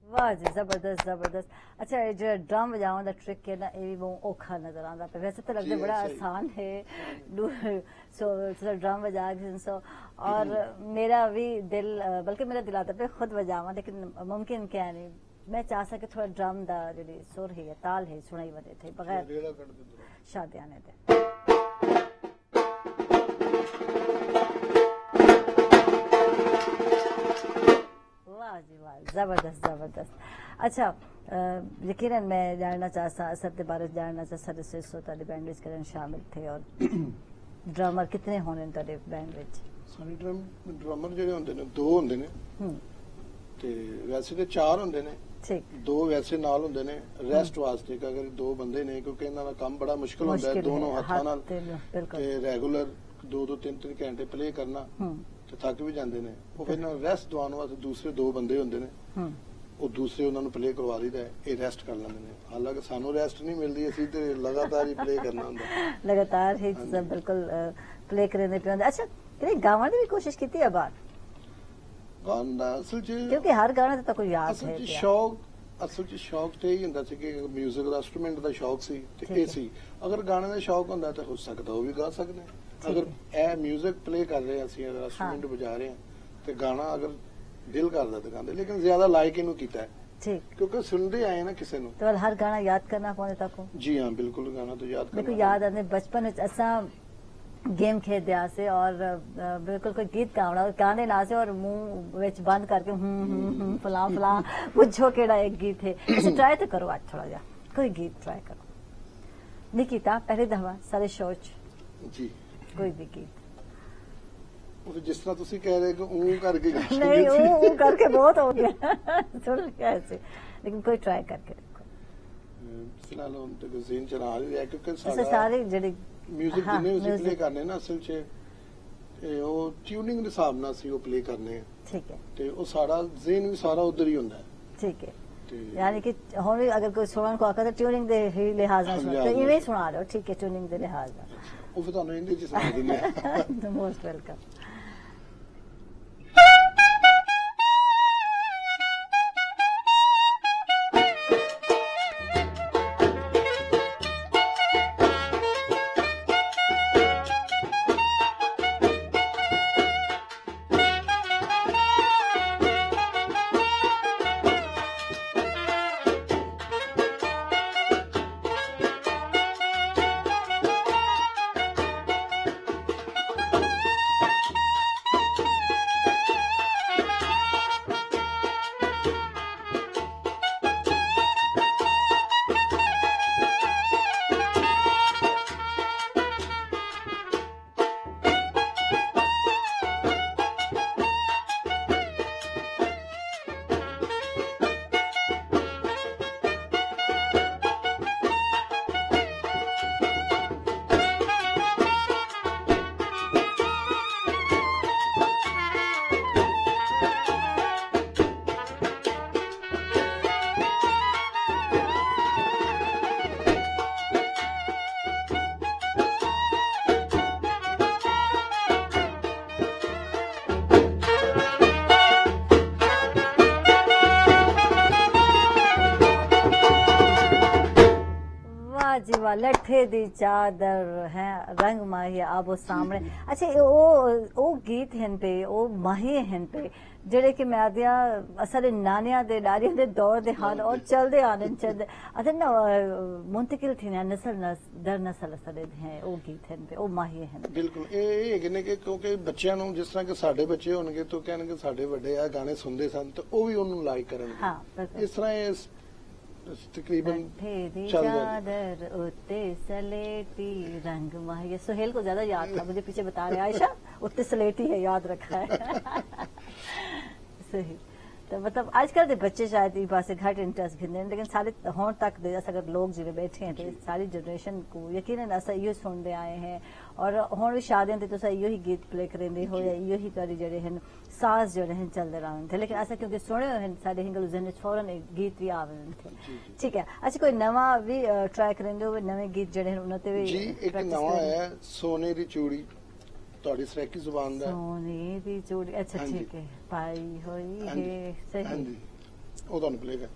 वाह जी, जबरदस्त जबरदस्त। अच्छा, ये जो ड्रम बजाने का ट्रिक है ना, ये भी बहुत औखा नजर आता है। वैसे तो लगता है जी, बड़ा सही। आसान है ड्रम बजा के सो। और मेरा भी दिल, बल्कि मेरा दिल आता है खुद बजावा, लेकिन मुमकिन क्या नहीं, मैं चाह सके थोड़ा ड्रम दा जी सुर है ताल है सुनाई वने थे बगैर रेड़ा कट दे दो। शादियां ने थे। वाह जी वाह, जबरदस्त जबरदस्त। अच्छा, यकीनन मैं जानना चाहता असद के बारे जानना चाहता जिससे ताली बैंड विच करन शामिल थे, और ड्रमर कितने होने ताली बैंड विच? सारे ड्रमर ਜਿਹੜੇ ਹੁੰਦੇ ਨੇ ਦੋ ਹੁੰਦੇ ਨੇ ਤੇ ਵੈਸੇ ਤੇ ਚਾਰ ਹੁੰਦੇ ਨੇ, ठीक ਦੋ ਵੈਸੇ ਨਾਲ ਹੁੰਦੇ ਨੇ ਰੈਸਟ ਵਾਸਤੇ ਕਿ ਅਗਰ ਦੋ ਬੰਦੇ ਨੇ, ਕਿਉਂਕਿ ਇਹਨਾਂ ਦਾ ਕੰਮ ਬੜਾ ਮੁਸ਼ਕਲ ਹੁੰਦਾ ਹੈ मुश्किल ਦੋਨੋਂ है, ਹੱਥਾਂ ਨਾਲ हाथ बिल्कुल। ਤੇ ਰੈਗੂਲਰ 2-2 3-3 ਘੰਟੇ ਪਲੇ ਕਰਨਾ, ਤੇ ਥੱਕ ਵੀ ਜਾਂਦੇ ਨੇ, ਉਹ ਫਿਰ ਇਹਨਾਂ ਨੂੰ ਰੈਸਟ ਦਵਾਉਣ ਵਾਸਤੇ ਦੂਸਰੇ 2 ਬੰਦੇ ਹੁੰਦੇ ਨੇ, ਉਹ ਦੂਸਰੇ ਉਹਨਾਂ ਨੂੰ ਪਲੇ ਕਰਵਾ ਦਈਦਾ, ਇਹ ਰੈਸਟ ਕਰ ਲੈਂਦੇ ਨੇ। ਹਾਲਾਂਕਿ ਸਾਨੂੰ ਰੈਸਟ ਨਹੀਂ ਮਿਲਦੀ, ਅਸੀਂ ਤੇ ਲਗਾਤਾਰ ਹੀ ਪਲੇ ਕਰਨਾ ਹੁੰਦਾ, ਲਗਾਤਾਰ ਹੀ ਚੀਜ਼ਾਂ ਬਿਲਕੁਲ ਪਲੇ ਕਰਦੇ ਪਏ ਹੁੰਦੇ। ਅੱਛਾ ਕਿਹੜੇ ਗਾਵਾਂ ਦੀ ਵੀ ਕੋਸ਼ਿਸ਼ ਕੀਤੀ ਹੈ ਬਾਹਰ? ਗਾਉਣ ਦਾ ਅਸਲ 'ਚ ਕਿਉਂਕਿ ਹਰ ਗਾਣਾ ਤੇ ਤਾਂ ਕੋਈ ਯਾਦ ਅਸਲ ਹੈ 'ਚ ਪਿਆ। ਸ਼ੌਕ ਤੇ ਹੀ ਹੁੰਦਾ ਸੀ ਕਿ ਮਿਊਜ਼ਿਕ ਦਾ ਇੰਸਟਰੂਮੈਂਟ ਦਾ ਸ਼ੌਕ ਸੀ ਤੇ ਠੀਕ ਇਹ ਹੈ। ਸੀ। ਅਗਰ ਗਾਣੇ ਦਾ ਸ਼ੌਕ ਹੁੰਦਾ ਤਾਂ ਹੋ ਸਕਦਾ ਉਹ ਵੀ ਗਾ ਸਕਦੇ ਹਾਂ। ਠੀਕ ਅਗਰ ਇਹ ਮਿਊਜ਼ਿਕ ਪਲੇ ਕਰ ਰਹੇ ਹਾਂ ਅਸੀਂ, ਅਗਰ ਇੰਸਟਰੂਮੈਂਟ ਵਜਾ ਰਹੇ ਹਾਂ ਤੇ ਗਾਣਾ ਅਗਰ ਦਿਲ ਕਰਦਾ ਤਾਂ ਗਾਉਂਦੇ, ਲੇਕਿਨ ਜ਼ਿਆਦਾ ਲਾਇਕ ਇਹਨੂੰ ਕੀਤਾ ਹੈ ਠੀਕ, ਕਿਉਂਕਿ ਸੁਣਦੇ ਆਏ ਨਾ ਕਿਸੇ ਨੂੰ। ਤੇ ਹਰ ਗਾਣਾ ਯਾਦ ਕਰਨਾ ਪਉਂਦਾ ਤਾको? ਜੀ हाँ, बिल्कुल गाना तो याद मेरे को करना याद आते बचपन में असा गेम खेलते से और बिल्कुल कोई गीत गावना और गाने ना से और मुंह विच बंद करके फलां फलां पूछो केड़ा एक गीत है। ऐसे ट्राई तो करो आज थोड़ा जा कोई गीत ट्राई करो। नहीं कीता पहली दफा सारे शो च जी। कोई भी गीत? ਉਹ ਜਿਸ ਤਰ੍ਹਾਂ ਤੁਸੀਂ ਕਹਿ ਰਹੇ ਕਿ ਉਹ ਕਰਕੇ ਗਾ ਸਕਦੇ नहीं ਸੀ। वो करके बहुत हो गया सुन के ऐसे, लेकिन कोई ट्राई करके देखो। ਫਿਲਹਾਲ ਹੁਣ ਤੇ ਜ਼ੇਨ ਚ ਆ ਰਿਹਾ ਕਿਉਂਕਿ ऐसे ਸਾਡਾ सारे जड़ी ਮਿਊਜ਼ਿਕ हाँ, ਜਿੰਨੇ ਅਸੀਂ music। ਪਲੇ ਕਰਨੇ ਨਾ ਅਸਲ 'ਚ ਇਹ ਉਹ ਟਿਊਨਿੰਗ ਦੇ ਹਿਸਾਬ ਨਾਲ ਅਸੀਂ ਉਹ ਪਲੇ ਕਰਨੇ ਆ ठीक है ਤੇ ਉਹ ਸਾਡਾ ਜ਼ੇਨ ਵੀ ਸਾਰਾ ਉਧਰ ਹੀ ਹੁੰਦਾ ਹੈ ठीक है। ਤੇ यानी कि हुण भी अगर कोई सुनन को आखा तो ट्यूनिंग दे ही लिहाज ना सुनो, तो इवें सुना रहे हो? ठीक है, ट्यूनिंग दे लिहाज ना। ਉਹ ਫਿਰ ਤੁਹਾਨੂੰ ਹਿੰਦੀ 'ਚ ਸੁਣਾ ਦਿੰਦੇ ਆ। Most welcome. जी वाह, लट्ठे दी चादर है रंग माही आबो सामने। अच्छा ओ गीत हैं पे ओ माही हैं पे जेड़े कि मैं आदिया असले नानिया दे डारिया दे दौर दे हाल और चलदे आने चलदे अदे ना मुंतकिल थी ना नस्ल दर नस्ल असले हैं ओ गीत हैं पे ओ माही हैं। ਬਿਲਕੁਲ ਇਹ ਹੈਗੇ ਨੇ ਕਿ ਕਿਉਂਕਿ ਬੱਚਿਆਂ ਨੂੰ ਜਿਸ ਤਰ੍ਹਾਂ ਕਿ ਸਾਡੇ ਬੱਚੇ ਹੋਣਗੇ ਤਾਂ ਕਹਿਣਗੇ ਸਾਡੇ ਵੱਡੇ ਆ ਗਾਣੇ ਸੁਣਦੇ ਸਨ ਤੇ ਉਹ ਵੀ ਉਹਨੂੰ ਲਾਈਕ ਕਰਨਗੇ। हाँ बिल्कुल। ਇਸ ਤਰ੍ਹਾਂ ਇਹ तकरीबन लट्ठे दी चल जाती। चादर उत्ते सलेटी रंग माही। सुहेल को ज्यादा याद था, मुझे पीछे बता रहे आयशा उत्ते सलेटी है, याद रखा है। सही। तो मतलब आजकल के बच्चे शायद इस पासे घट इंटरेस्ट गिंदे, लेकिन सारे होण तक दे अगर लोग जिन्हें बैठे हैं तो सारी जनरेशन को यकीनन असा इहो सुनते आए हैं और हुण भी शादियां ते तुस इहो ही गीत प्ले करेंदे हो या इहो ही तुहाडे जेहड़े हैं साज जेहड़े हैं चलदे रहन थे, लेकिन असा क्योंकि सुने हैं साडे हिंगल जहन फौरन एक गीत भी आवन थे। ठीक है। अच्छा कोई नवा भी ट्राई करेंदे हो, नवे गीत जेहड़े हैं उन्हां ते भी जी एक नवा है सोने दी चूड़ी ਤੁਹਾਡੀ ਸਰਾਇਕੀ ਜ਼ੁਬਾਨ ਦਾ सोने दी चूड़ी। अच्छा हाँ जी। ठीक है, पाई हुई ਹਾਂਜੀ है सही। ਹਾਂਜੀ ਉਹ ਤੁਹਾਨੂੰ ਪਲੇ ਕਰ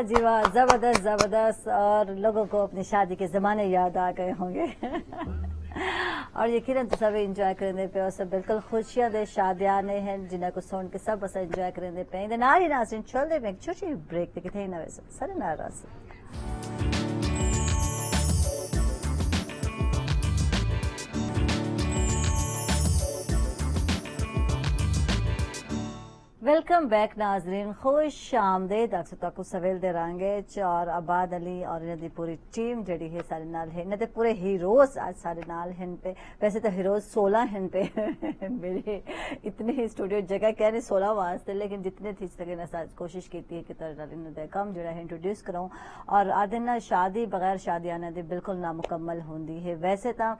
जी वाह, जबरदस्त जबरदस्त। और लोगों को अपनी शादी के ज़माने याद आ गए होंगे और यकीनन तो सब इंजॉय करने पे और सब बिल्कुल खुशियां दे शादियां ने हैं जिन्हें को सुन के सब बस इंजॉय करने पे इंद नारी नाज़रीन चल दे में एक छोटी ब्रेक ते किथे ना वैसे सर नाराज वेलकम बैक नाजरीन, खुश आमदेद। अक्सर तक सवेल दे रंगे और आबाद अली और इन्हें दी पूरी टीम जड़ी है सारे नाल है, इन्हें पूरे हीरोज आज सारे नाल हैं पे। वैसे तो हीरोज 16 हैं पे मेरे इतने ही स्टूडियो जगह कह रहे 16 वास्ते, लेकिन जितने थी सके ना साज कोशिश की थी कि तरह कम जड़ा है इंट्रोड्यूस कराऊं। और आदि ना शादी बगैर शादी आने दे बिल्कुल नामुकम्मल होंदी है। वैसे तो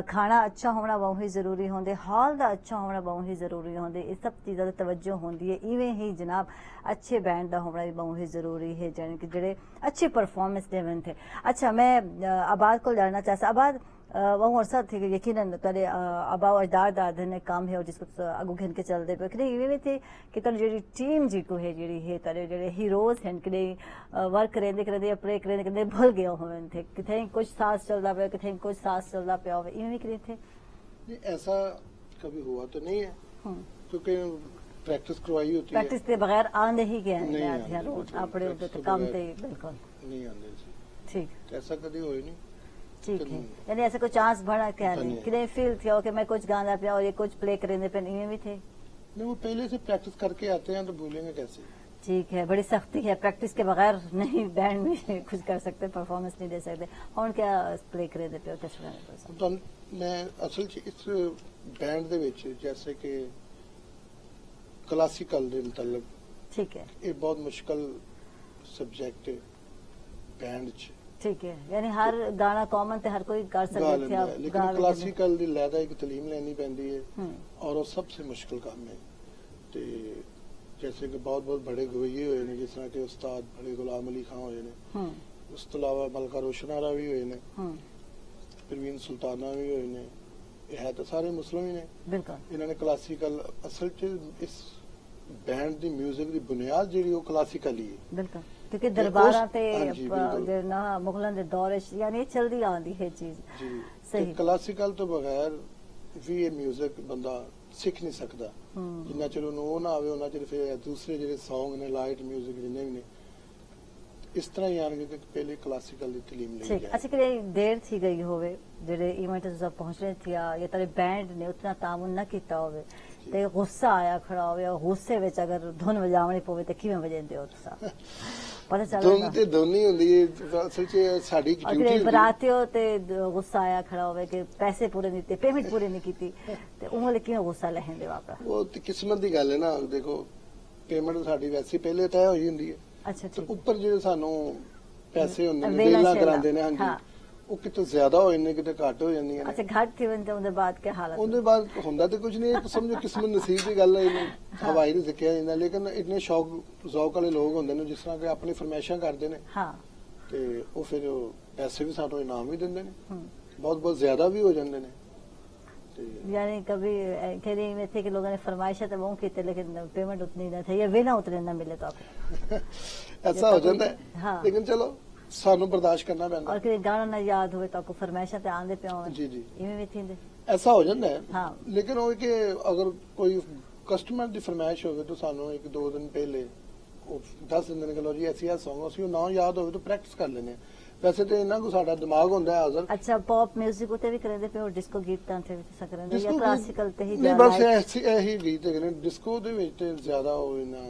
खाना अच्छा होना बहुत ही जरूरी होंदे, हॉल का अच्छा होना बहुत ही जरूरी होंदे, इस सब चीज़ों की तवज्जो होंदी है। इवें ही जनाब अच्छे बैंड का होना भी बहुत ही जरूरी है, जाने कि जेडे अच्छे परफॉर्मेंस देवन थे। अच्छा, मैं आबाद को जानना चाहता, आबाद वो अरसा थी कि यकीनन तेरे आबा अजदाद दादे ने काम है और जिसको अगू घिन के चलते पे कि इवें थे कि तेरी जी टीम जी को है जी है तेरे जेडे हीरोज हैं कि वर्क करेंदे करेंदे अपने करेंदे भूल गए हुए थे, किथे कुछ सांस चलता पे किथे कुछ सांस चलता पे हो, इवें करे थे। नहीं, ऐसा कभी हुआ तो नहीं है क्योंकि प्रैक्टिस करवाई होती है। प्रैक्टिस के बगैर आंदे ही गए नहीं हैं आंदे, रोज बिल्कुल, अपने प्रैक्टिस उधर तो काम बगैर ते बिल्कुल नहीं आंदे जी। ठीक तो ऐसा कभी होई नहीं। ठीक तो है, नहीं। यानी ऐसे कोई चांस बड़ा क्या नहीं नहीं है। कि नहीं फील किया हो कि मैं कुछ गाना पिया और ये कुछ प्ले करेंगे पे इवें भी थे। नहीं, वो पहले से प्रैक्टिस करके आते हैं तो भूलेंगे कैसे। ठीक है, बड़ी सख्ती है, प्रैक्टिस के बगैर नहीं बैंड में कुछ कर सकते, परफॉर्मेंस नहीं दे सकते। और क्या प्ले करे देते हो किस तरह? तो मैं असल च इस बैंड ਦੇ ਵਿੱਚ जैसे कि क्लासिकल ਦੇ ਮੁਤਲਕ ठीक है ਇਹ ਬਹੁਤ ਮੁਸ਼ਕਲ ਸਬਜੈਕਟ ਹੈ बैंड ਚ ठीक है, यानी हर गाना कॉमन ਤੇ हर कोई कर गा सकते ਲੈਂਦਾ ਹੈ, लेकिन क्लासिकल ਦੀ ਲੈਦਾ ਇੱਕ ਤਾਲੀਮ ਲੈਣੀ ਪੈਂਦੀ ਹੈ और वो सबसे मुश्किल काम है। ਤੇ जैसे कि बहुत बहुत बड़े गवैये ਹੋਏ ਨੇ ਜਿਸ ਤਰ੍ਹਾਂ ਕਿ ਉਸਤਾਦ ਬੜੇ ਗੁਲਾਮ ਅਲੀ ਖਾਨ ਹੋਏ ਨੇ, ਉਸ ਤੋਂ ਇਲਾਵਾ ਮਲਕਾ ਰੋਸ਼ਨਾਰਾ ਵੀ ਹੋਏ ਨੇ, परवीन सुल्ताना भी होए ने, ये है तो सारे मुस्लिम ही ने। बिल्कुल इन्होंने क्लासिकल असल च इस बैंड दी म्यूजिक दी बुनियाद जेड़ी वो क्लासिकल ही है। बिल्कुल, क्योंकि दरबारा ते हाँ जी, बिल्कुल। जो ना मुगलों दे दौर च यानी चलदी आंदी है चीज जी सही। क्लासिकल तो बगैर भी ये म्यूजिक बंदा सीख नहीं सकता, जिन्ना चलो वो ना आवे उन्ना चलो फिर दूसरे जेडे सॉन्ग ने लाइट म्यूजिक जिन्ने भी ने इस तरह ही आने कि पहले क्लासिकल दी तालीम ली ठीक। जाए। अच्छा, कि देर थी गई होवे जेडे इवेंट तुसा पहुंचने थी या तेरे बैंड ने उतना तामुन न कीता होवे ते गुस्सा आया खड़ा होवे और गुस्से विच अगर धुन वजावनी पवे ते किवें वजांदे हो तुसा? पता चल धुन ते धुन ही हुंदी है असल च साडी और ड्यूटी कि बरातियों ते गुस्सा आया खड़ा होवे कि पैसे पूरे नहीं दिते, पेमेंट पूरी नहीं कीती ते उंगले किवें गुस्सा लहेंदे वापस? वो तो किस्मत दी गल है ना, देखो पेमेंट साडी वैसे पहले तय होई हुंदी है। अच्छा ਤੇ ठीक ਉੱਪਰ ਜਿਹੜੇ ਸਾਨੂੰ ਪੈਸੇ ਹੁੰਦੇ ਨੇ ਵੇਲਾ ਵੇਲਾ ਸ਼ੇਲਾ। ਕਰਾਉਂਦੇ ਨੇ, ਹਾਂ। ਹਾਂਜੀ ਉਹ ਕਿਤੇ ਜ਼ਿਆਦਾ ਹੋ ਜਾਂਦੇ ਕਿਤੇ ਘੱਟ ਹੋ ਜਾਂਦੀਆਂ अच्छा ਨੇ। घाट थी वन ते उनदे बाद क्या हालत? ਉਹਦੇ ਬਾਅਦ ਹੁੰਦਾ ਤੇ ਕੁਝ ਨਹੀਂ, ਸਮਝੋ ਕਿਸਮਤ ਨਸੀਬ ਦੀ ਗੱਲ ਹੈ, ਇਹਨੂੰ ਹਵਾਈ ਨਹੀਂ ਸਿੱਖਿਆ ਜਾਂਦਾ। ਲੇਕਿਨ ਇੰਨੇ ਸ਼ੌਕ ਜ਼ੌਕ ਵਾਲੇ ਲੋਕ ਹੁੰਦੇ ਨੇ ਜਿਸ ਤਰ੍ਹਾਂ ਕਿ ਆਪਣੀ ਫਰਮਾਇਸ਼ਾਂ ਕਰਦੇ ਨੇ हाँ ਤੇ ਉਹ ਫਿਰ ਪੈਸੇ ਵੀ ਸਾਨੂੰ ਇਨਾਮ ਵੀ ਦਿੰਦੇ ਨੇ, ਬਹੁਤ ਬਹੁਤ ਜ਼ਿਆਦਾ ਵੀ ਹੋ ਜਾਂਦੇ ਨੇ। ਤੇ यानी कभी कहीं में थे कि लोगों ने फरमाइशा तो वो की थी लेकिन पेमेंट उतनी न थे या वेला उतने न मिले तो आपको ਐਸਾ ਹੋ ਜਾਂਦਾ ਹੈ, हाँ। ਲੇकिन चलो ਸਾਨੂੰ ਬਰਦਾਸ਼ਤ करना पैंदा। और कि गाना न याद हुए तो आपको फरमाइशा ते आंदे पे होवे जी, जी। इवें भी थींदे। ऐसा हो ਜਾਂਦਾ ਹੈ। हाँ। लेकिन ਉਹ ਕਿ ਅਗਰ ਕੋਈ ਕਸਟਮਰ ਦੀ ਫਰਮਾਇਸ਼ ਹੋਵੇ ਤਾਂ ਸਾਨੂੰ ਇੱਕ ਦੋ ਦਿਨ ਪਹਿਲੇ ਉਹ ਦੱਸ ਦਿੰਦੇ ਨੇ ਕਿ ਲੋ ਜੀ ਐਸੀ ਆ ਸੌਂਗ ਅਸੀਂ ਉਹ ਨਾ ਯਾਦ ਹੋਵੇ ਤਾਂ ਪ੍ਰੈਕਟਿਸ ਕਰ ਲੈਂਦੇ ਹਾਂ। ਵੈਸੇ ਤੇ ਇਹਨਾਂ ਕੋ ਸਾਡਾ ਦਿਮਾਗ ਹੁੰਦਾ ਹੈ ਹਾਜ਼ਰ। अच्छा, पॉप म्यूजिक उते भी करेंदे पे और डिस्को गीत तां थे भी करेंदे या डिस्को क्लासिकल ते ही ਨਹੀਂ ज्यादा ਬਸ है? ਐਸੀ ਇਹੀ ਗੀਤ ਹੈਗੇ ਨੇ ਡਿਸਕੋ ਦੇ ਵਿੱਚ ਤੇ ਜ਼ਿਆਦਾ ਹੋਵੇ ਨਾ।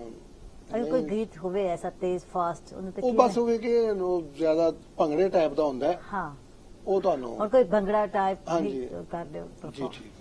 अगर कोई गीत होवे ऐसा तेज फास्ट उन्हें तो ਉਹ ਬਸ ਹੋਵੇ ਕਿ ਉਹ ਜ਼ਿਆਦਾ ਭੰਗੜੇ ਟਾਈਪ ਦਾ ਹੁੰਦਾ ਹੈ, हाँ। ਉਹ ਤੁਹਾਨੂੰ और कोई भंगड़ा टाइप हाँ भी जी। कर दो ਜੀ perform। ਠੀਕ।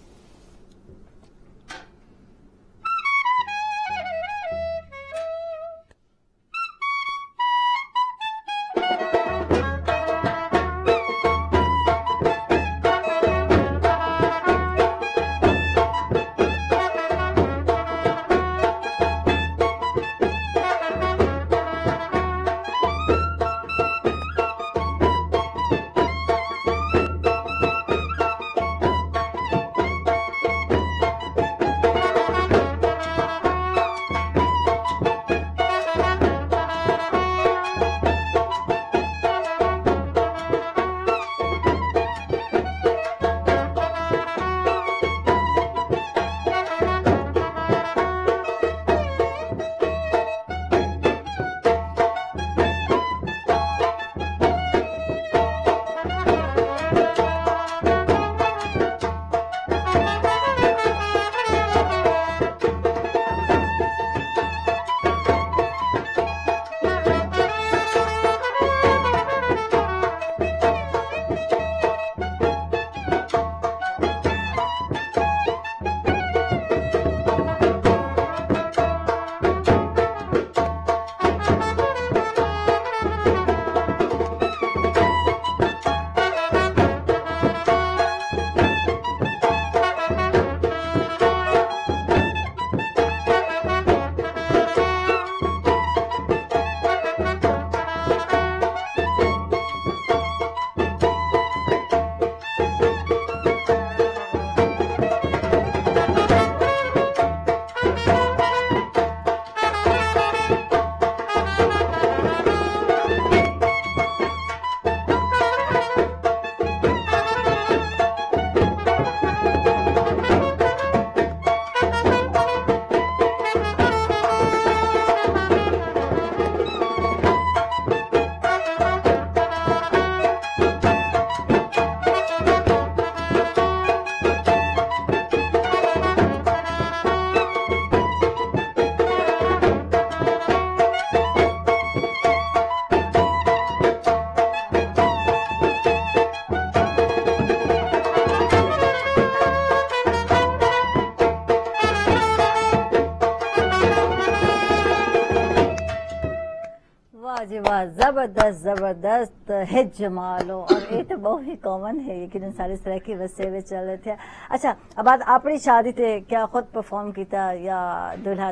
زبردست زبردست ہے جمالو اور یہ تو بہت ہی کامن ہے لیکن ساری طرح کی وسے میں چل رہے تھے. اچھا اب بات اپنی شادی تھے کیا خود پرفارم کیتا یا دلہا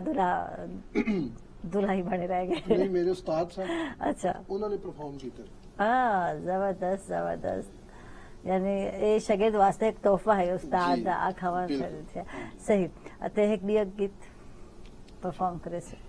ہی بنے رہ گئے؟ نہیں میرے استاد صاحب اچھا انہوں نے پرفارم کیتا. ہاں زبردست زبردست یعنی یہ شاگرد واسطے ایک تحفہ ہے استاد آخوا تھے. صحیح تے ایک بھی گیت پرفارم کرے سے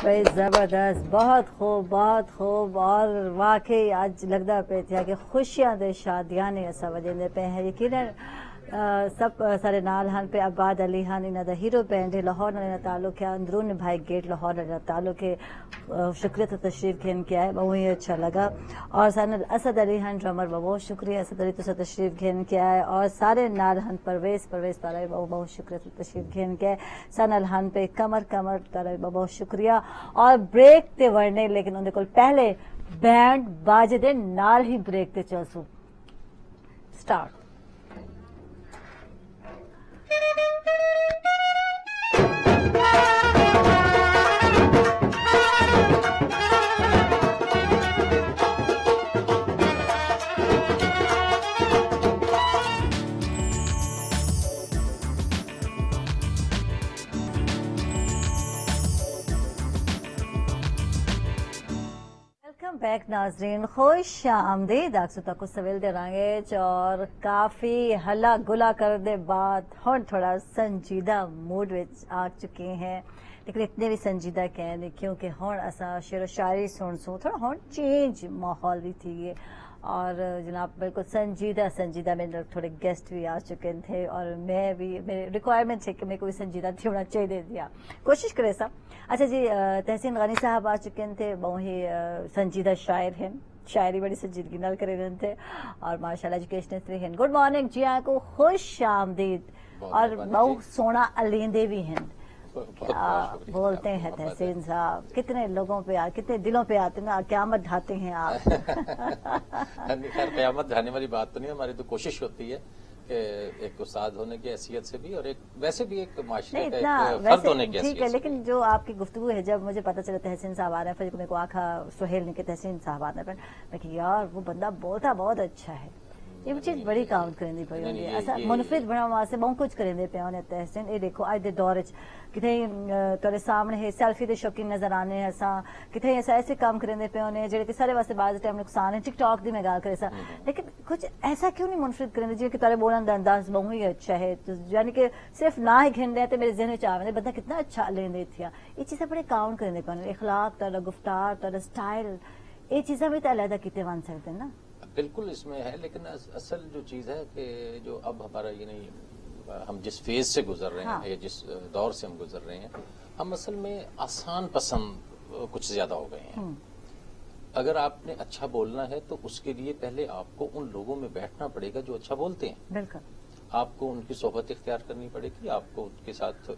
بھائی زبردست بہت خوب اور واقعی آج لگتا پہ تھا کہ خوشیاں دے شادیاں نے ایسا وجہ پہ ہیں یقیناً सब सारे नाल हन पे आबाद अली हन इन्हां दा हीरो बैंड है लाहौर नाल ताल्लुक है अंदरून भाई गेट लाहौर नाल ताल्लुक है शुक्रिया तो तशरीफ खेन के आए बहुत ही अच्छा लगा और सारे असद अली हन ड्रमर बहुत शुक्रिया असद अली तो तशरीफ खेन के आए और सारे नाल हन परवेज तारा बहुत बहुत शुक्रिया तो तशरीफ खेन के आए सनल हन पे कमर तारा बहुत शुक्रिया और ब्रेक ते वरने लेकिन उनके कोल पहले बैंड बाजे दे नाल ही ब्रेक ते चलसू स्टार्ट बैक नाजरीन खुश आमदीद आखसू तक सवेल दे रंगे और काफी हला गुला कर दे बाद हुण थोड़ा संजीदा मूड विच आ चुके हैं लेकिन इतने भी संजीदा कह नहीं क्योंकि हुण असा शेर शायरी सुनसूं थोड़ा हुण चेंज माहौल भी थी है और जनाब बिल्कुल संजीदा मेरे थोड़े गेस्ट भी आ चुके थे और मैं भी मेरे रिक्वायरमेंट है कि मेरे को भी संजीदा थी होना चाहिए दिया कोशिश करे सब अच्छा जी तहसीन गनी साहब आ चुके थे बहुत ही संजीदा शायर हैं शायरी बड़ी संजीदगी नाल करे रहते थे और माशाल्लाह एजुकेशनिस्ट भी हैं गुड मॉर्निंग जी को खुश आमदीद और बहुत सोना अलेंदे भी हैं बोलते हैं तहसीन साहब कितने लोगों पे कितने दिलों पे आते हैं क़यामत ढाते हैं आप खैर क़यामत ढाने वाली बात तो नहीं हमारी तो कोशिश होती है कि एक उस्ताद होने की हैसियत से भी और एक वैसे भी एक माशरे का एक फर्द होने की ठीक है लेकिन जो आपकी गुफ्तगू है जब मुझे पता चला तहसीन साहब आ रहे हैं फिर मेरे को आखा सुहेल ने के तहसीन साहब आ रहे हैं मैं यार वो बंदा बोलता बहुत अच्छा है ये चीज बड़ी काउंट करेंदी पई होंदी असा मुनफरिद बनाने वास्ते बहुत कुछ करेंदे पे होने तहसीन ये देखो आज दे दौर च किथे तेरे सामने है सेल्फी दे शौकीन नजर आने असा किथे ऐसे काम करेंदे पे होने जेड़े कि सारे वास्ते बाज टाइम नुकसान है टिकटॉक दी मैं गाल करे सा लेकिन कुछ ऐसा क्यों नहीं मुनफरिद करेंदे जे कि तारे बोलन दा अंदाज बहुत ही अच्छा है तो यानी कि सिर्फ ना ही घिंडे ते मेरे जहन में आवे बंदा कितना अच्छा लेंदे थिया ये चीजें बड़े काउंट करेंदे पे होने इखलाक तारा गुफ्तार तारा स्टाइल ये चीजें भी तो अलग किते बन सकते ना बिल्कुल इसमें है लेकिन असल जो चीज है कि जो अब हमारा ये नहीं हम जिस फेज से गुजर रहे हैं या जिस दौर से हम गुजर रहे हैं हम असल में आसान पसंद कुछ ज्यादा हो गए हैं अगर आपने अच्छा बोलना है तो उसके लिए पहले आपको उन लोगों में बैठना पड़ेगा जो अच्छा बोलते हैं बिल्कुल आपको उनकी सोहबत इख्तियार करनी पड़ेगी आपको उनके साथ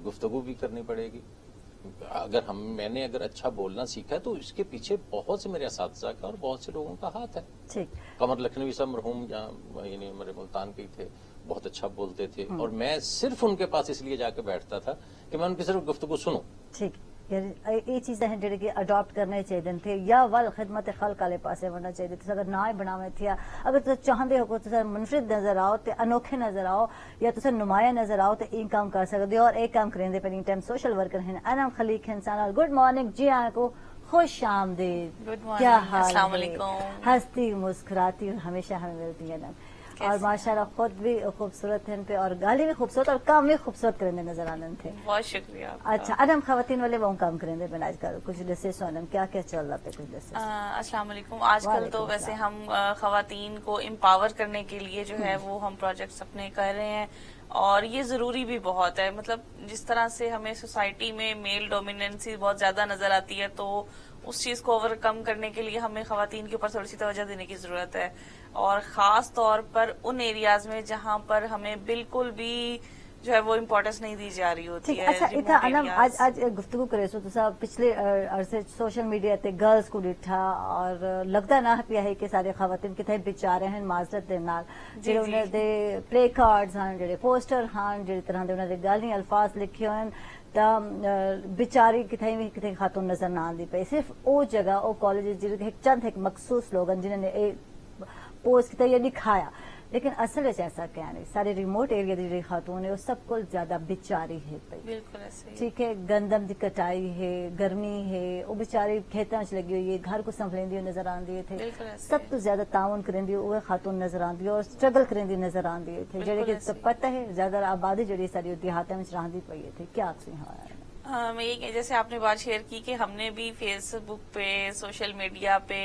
गुफ्तगू भी करनी पड़ेगी अगर मैंने अगर अच्छा बोलना सीखा है तो इसके पीछे बहुत से मेरे असातिज़ा का और बहुत से लोगों का हाथ है कमर लखनवी साहब मरहूम जहाँ यानी मेरे मुल्तान के थे बहुत अच्छा बोलते थे और मैं सिर्फ उनके पास इसलिए जाकर बैठता था कि मैं उनकी सिर्फ गुफ्तगू सुनूं ठीक ये चीजें हैं जेडे अडॉप्ट करने चाहिए थे या वल खिदमत खल्क वाले पासे होना चाहिए थे अगर ना बनावे थे अगर तुम चाहते हो कि मुनफरिद नजर आओ तो अनोखे नजर आओ या तुम नुमाया नजर आओ तो एक काम कर सकते हो और एक काम करेंगे पे टाइम सोशल वर्कर हैं अनम खलीक इंसान गुड मॉर्निंग जी को खुश आमदीद क्या हाल है हंसती मुस्कुराती हमेशा हमें मिलती है ना और माशाल्लाह खुद भी खूबसूरत हैं पे और गाली भी खूबसूरत और काम भी खूबसूरत करेंगे नजर आने थे बहुत शुक्रिया अच्छा अदम खवातीन वाले वो काम करेंगे बिना आजकल कुछ जैसे सोनम क्या क्या चल रहा है कुछ जैसे अस्सलाम वालेकुम आजकल तो वैसे हम खवातीन को एम्पावर करने के लिए जो है वो हम प्रोजेक्ट्स अपने कर रहे हैं और ये जरूरी भी बहुत है मतलब जिस तरह से हमें सोसाइटी में मेल डोमिनेंसी बहुत ज्यादा नजर आती है तो उस चीज को ओवरकम करने के लिए हमें खवातीन के ऊपर थोड़ी सी तवज्जो देने की जरूरत है और खास तौर पर उन एरियाज में जहाँ पर हमें बिल्कुल भी जो है वो इम्पोर्टेंस नहीं दी जा रही होती है अच्छा इतना अनम आज गुफ्तगू करे सो तुसा पिछले अरसे सोशल मीडिया ते गर्ल्स को डिठा और लगता ना पिया है कि सारे खवातीन किथे बेचारे हैं माजरत दे नाल जेडे उन्हें दे प्ले कार्ड्स हैं जेडे पोस्टर हैं जेडे तरह दे उन्हें दे गाली अल्फाज लिखे हैं बेचारी किथे खातून नजर ना आती पे सिर्फ वो जगह वो कॉलेज जिन्हें चंद एक मखसूस लोग जिन्होंने पोस्ट किया दिखाया लेकिन असल ऐसा क्या नहीं सारे रिमोट एरिया की खातून है वो सब को ज्यादा बेचारी है बिल्कुल ऐसे ठीक है गंदम की कटाई है गर्मी है वो बेचारी खेतों च लगी हुई है घर को संभलेंदी नजर आंदी थे सब तो ज्यादा ताउन करेंदी वो खातून नजर आंदी और स्ट्रगल करेंदी नजर आंदी थे जेडे कि पता है ज्यादा आबादी जड़ी सारी देहातों में रही पई थे क्या मैं ये जैसे आपने बात शेयर की कि हमने भी फेसबुक पे, सोशल मीडिया पे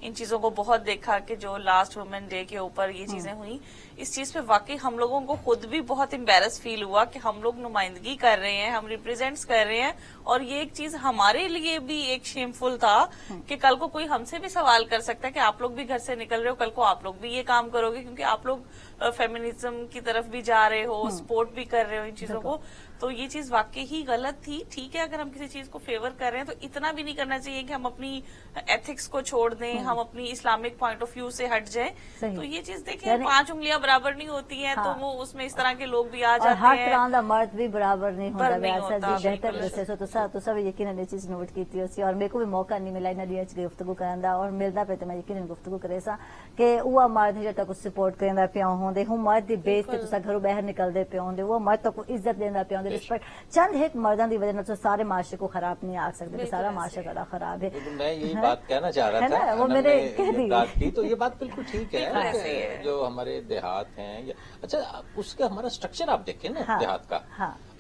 इन चीजों को बहुत देखा कि जो लास्ट वुमेन डे के ऊपर ये चीजें हुई, इस चीज पे वाकई हम लोगों को खुद भी बहुत एम्बेरस फील हुआ कि हम लोग नुमाइंदगी कर रहे हैं, हम रिप्रेजेंट्स कर रहे हैं, और ये एक चीज हमारे लिए भी एक शेमफुल था कि कल को कोई हमसे भी सवाल कर सकता है कि आप लोग भी घर से निकल रहे हो, कल को आप लोग भी ये काम करोगे, क्योंकि आप लोग फेमिनिज्म की तरफ भी जा रहे हो, सपोर्ट भी कर रहे हो इन चीजों को। तो ये चीज वाकई ही गलत थी। ठीक है, अगर हम किसी चीज को फेवर कर रहे हैं तो इतना भी नहीं करना चाहिए कि हम अपनी एथिक्स को छोड़ दें, हम अपनी इस्लामिक पॉइंट ऑफ व्यू से हट जाएं। तो ये चीज देखें, 5 उंगलियां बराबर नहीं होती हैं, तो वो उसमें इस तरह के लोग भी आ जाते हैं। हर तरह मर्द भी बराबर नहीं होता, तो सब यकीन ये चीज नोट की थी, और मेरे को भी मौका नहीं मिला इन्हें अच गुफ्तगू करन दा, और मिलता पे तो मैं यकीन गुफ्तगू करे सा कि वो मर्द जो तक सपोर्ट करदा पिया होंदे, हूं मर्द दी बेस ते तुसा घरों बाहर निकलदे पे होंदे, वो मर्द तक इज्जत देंदा पे होंदे, रिस्पेक्ट। चंद एक मर्दां दी वजह नाल तो सारे माशरे को खराब नहीं आ सकते, सारा माशरा बड़ा खराब है। तो मैं यही बात कहना चाह रहा था, वो मैंने कह दी बात की, तो ये बात बिल्कुल ठीक है। जो हमारे देहात हैं, अच्छा उसका हमारा स्ट्रक्चर आप देखें ना, देहात का,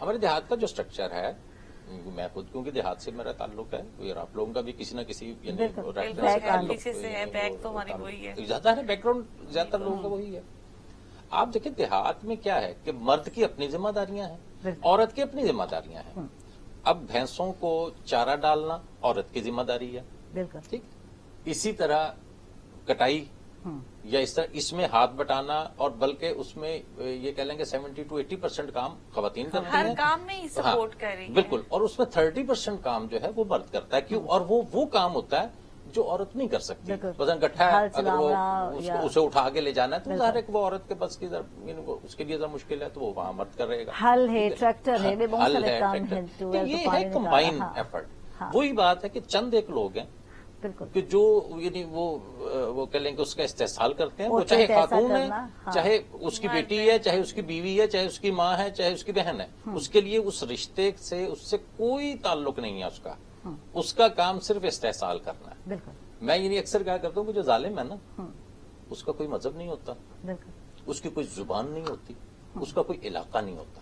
हमारे देहात का जो स्ट्रक्चर है, मैं खुद क्योंकि देहात से मेरा ताल्लुक है, और आप लोगों का भी किसी न किसी बैक तो हमारी वही है, ज्यादा है बैकग्राउंड, ज्यादातर लोगों का वही है। आप देखिए देहात में क्या है कि मर्द की अपनी जिम्मेदारियां हैं, औरत की अपनी जिम्मेदारियां हैं। अब भैंसों को चारा डालना औरत की जिम्मेदारी है, ठीक। इसी तरह कटाई या इस तरह इसमें हाथ बटाना, और बल्कि उसमें ये कह लेंगे 70 to 80% काम खवातीन करती हैं, हर काम में ही सपोर्ट कर रही है, बिल्कुल। और उसमें 30% काम जो है वो मर्द करता है। क्यों? और वो काम होता है जो औरत नहीं कर सकती। वजन गट्ठा है, अगर वो उसे उठा के ले जाना है तो ज़ाहिर है कि वो औरत के बस की उसके लिए जरा मुश्किल है, तो वो वहां मर्द करेगा। हल है, ट्रैक्टर है, बहुत सारे काम हैं, ये है कंबाइन एफर्ट। वही बात है कि चंद एक लोग हैं कि जो यानी वो कह लेंगे उसका इस्तेसाल करते हैं, वो चाहे खातून है, चाहे उसकी बेटी है, चाहे उसकी बीवी है, चाहे उसकी माँ है, चाहे उसकी बहन है, उसके लिए उस रिश्ते से उससे कोई ताल्लुक नहीं है उसका काम सिर्फ इस्तेसाल करना है। मैं ये अक्सर कहा करता हूँ कि जो जालिम है ना, उसका कोई मजहब नहीं होता, उसकी कोई जुबान नहीं होती, उसका कोई इलाका नहीं होता,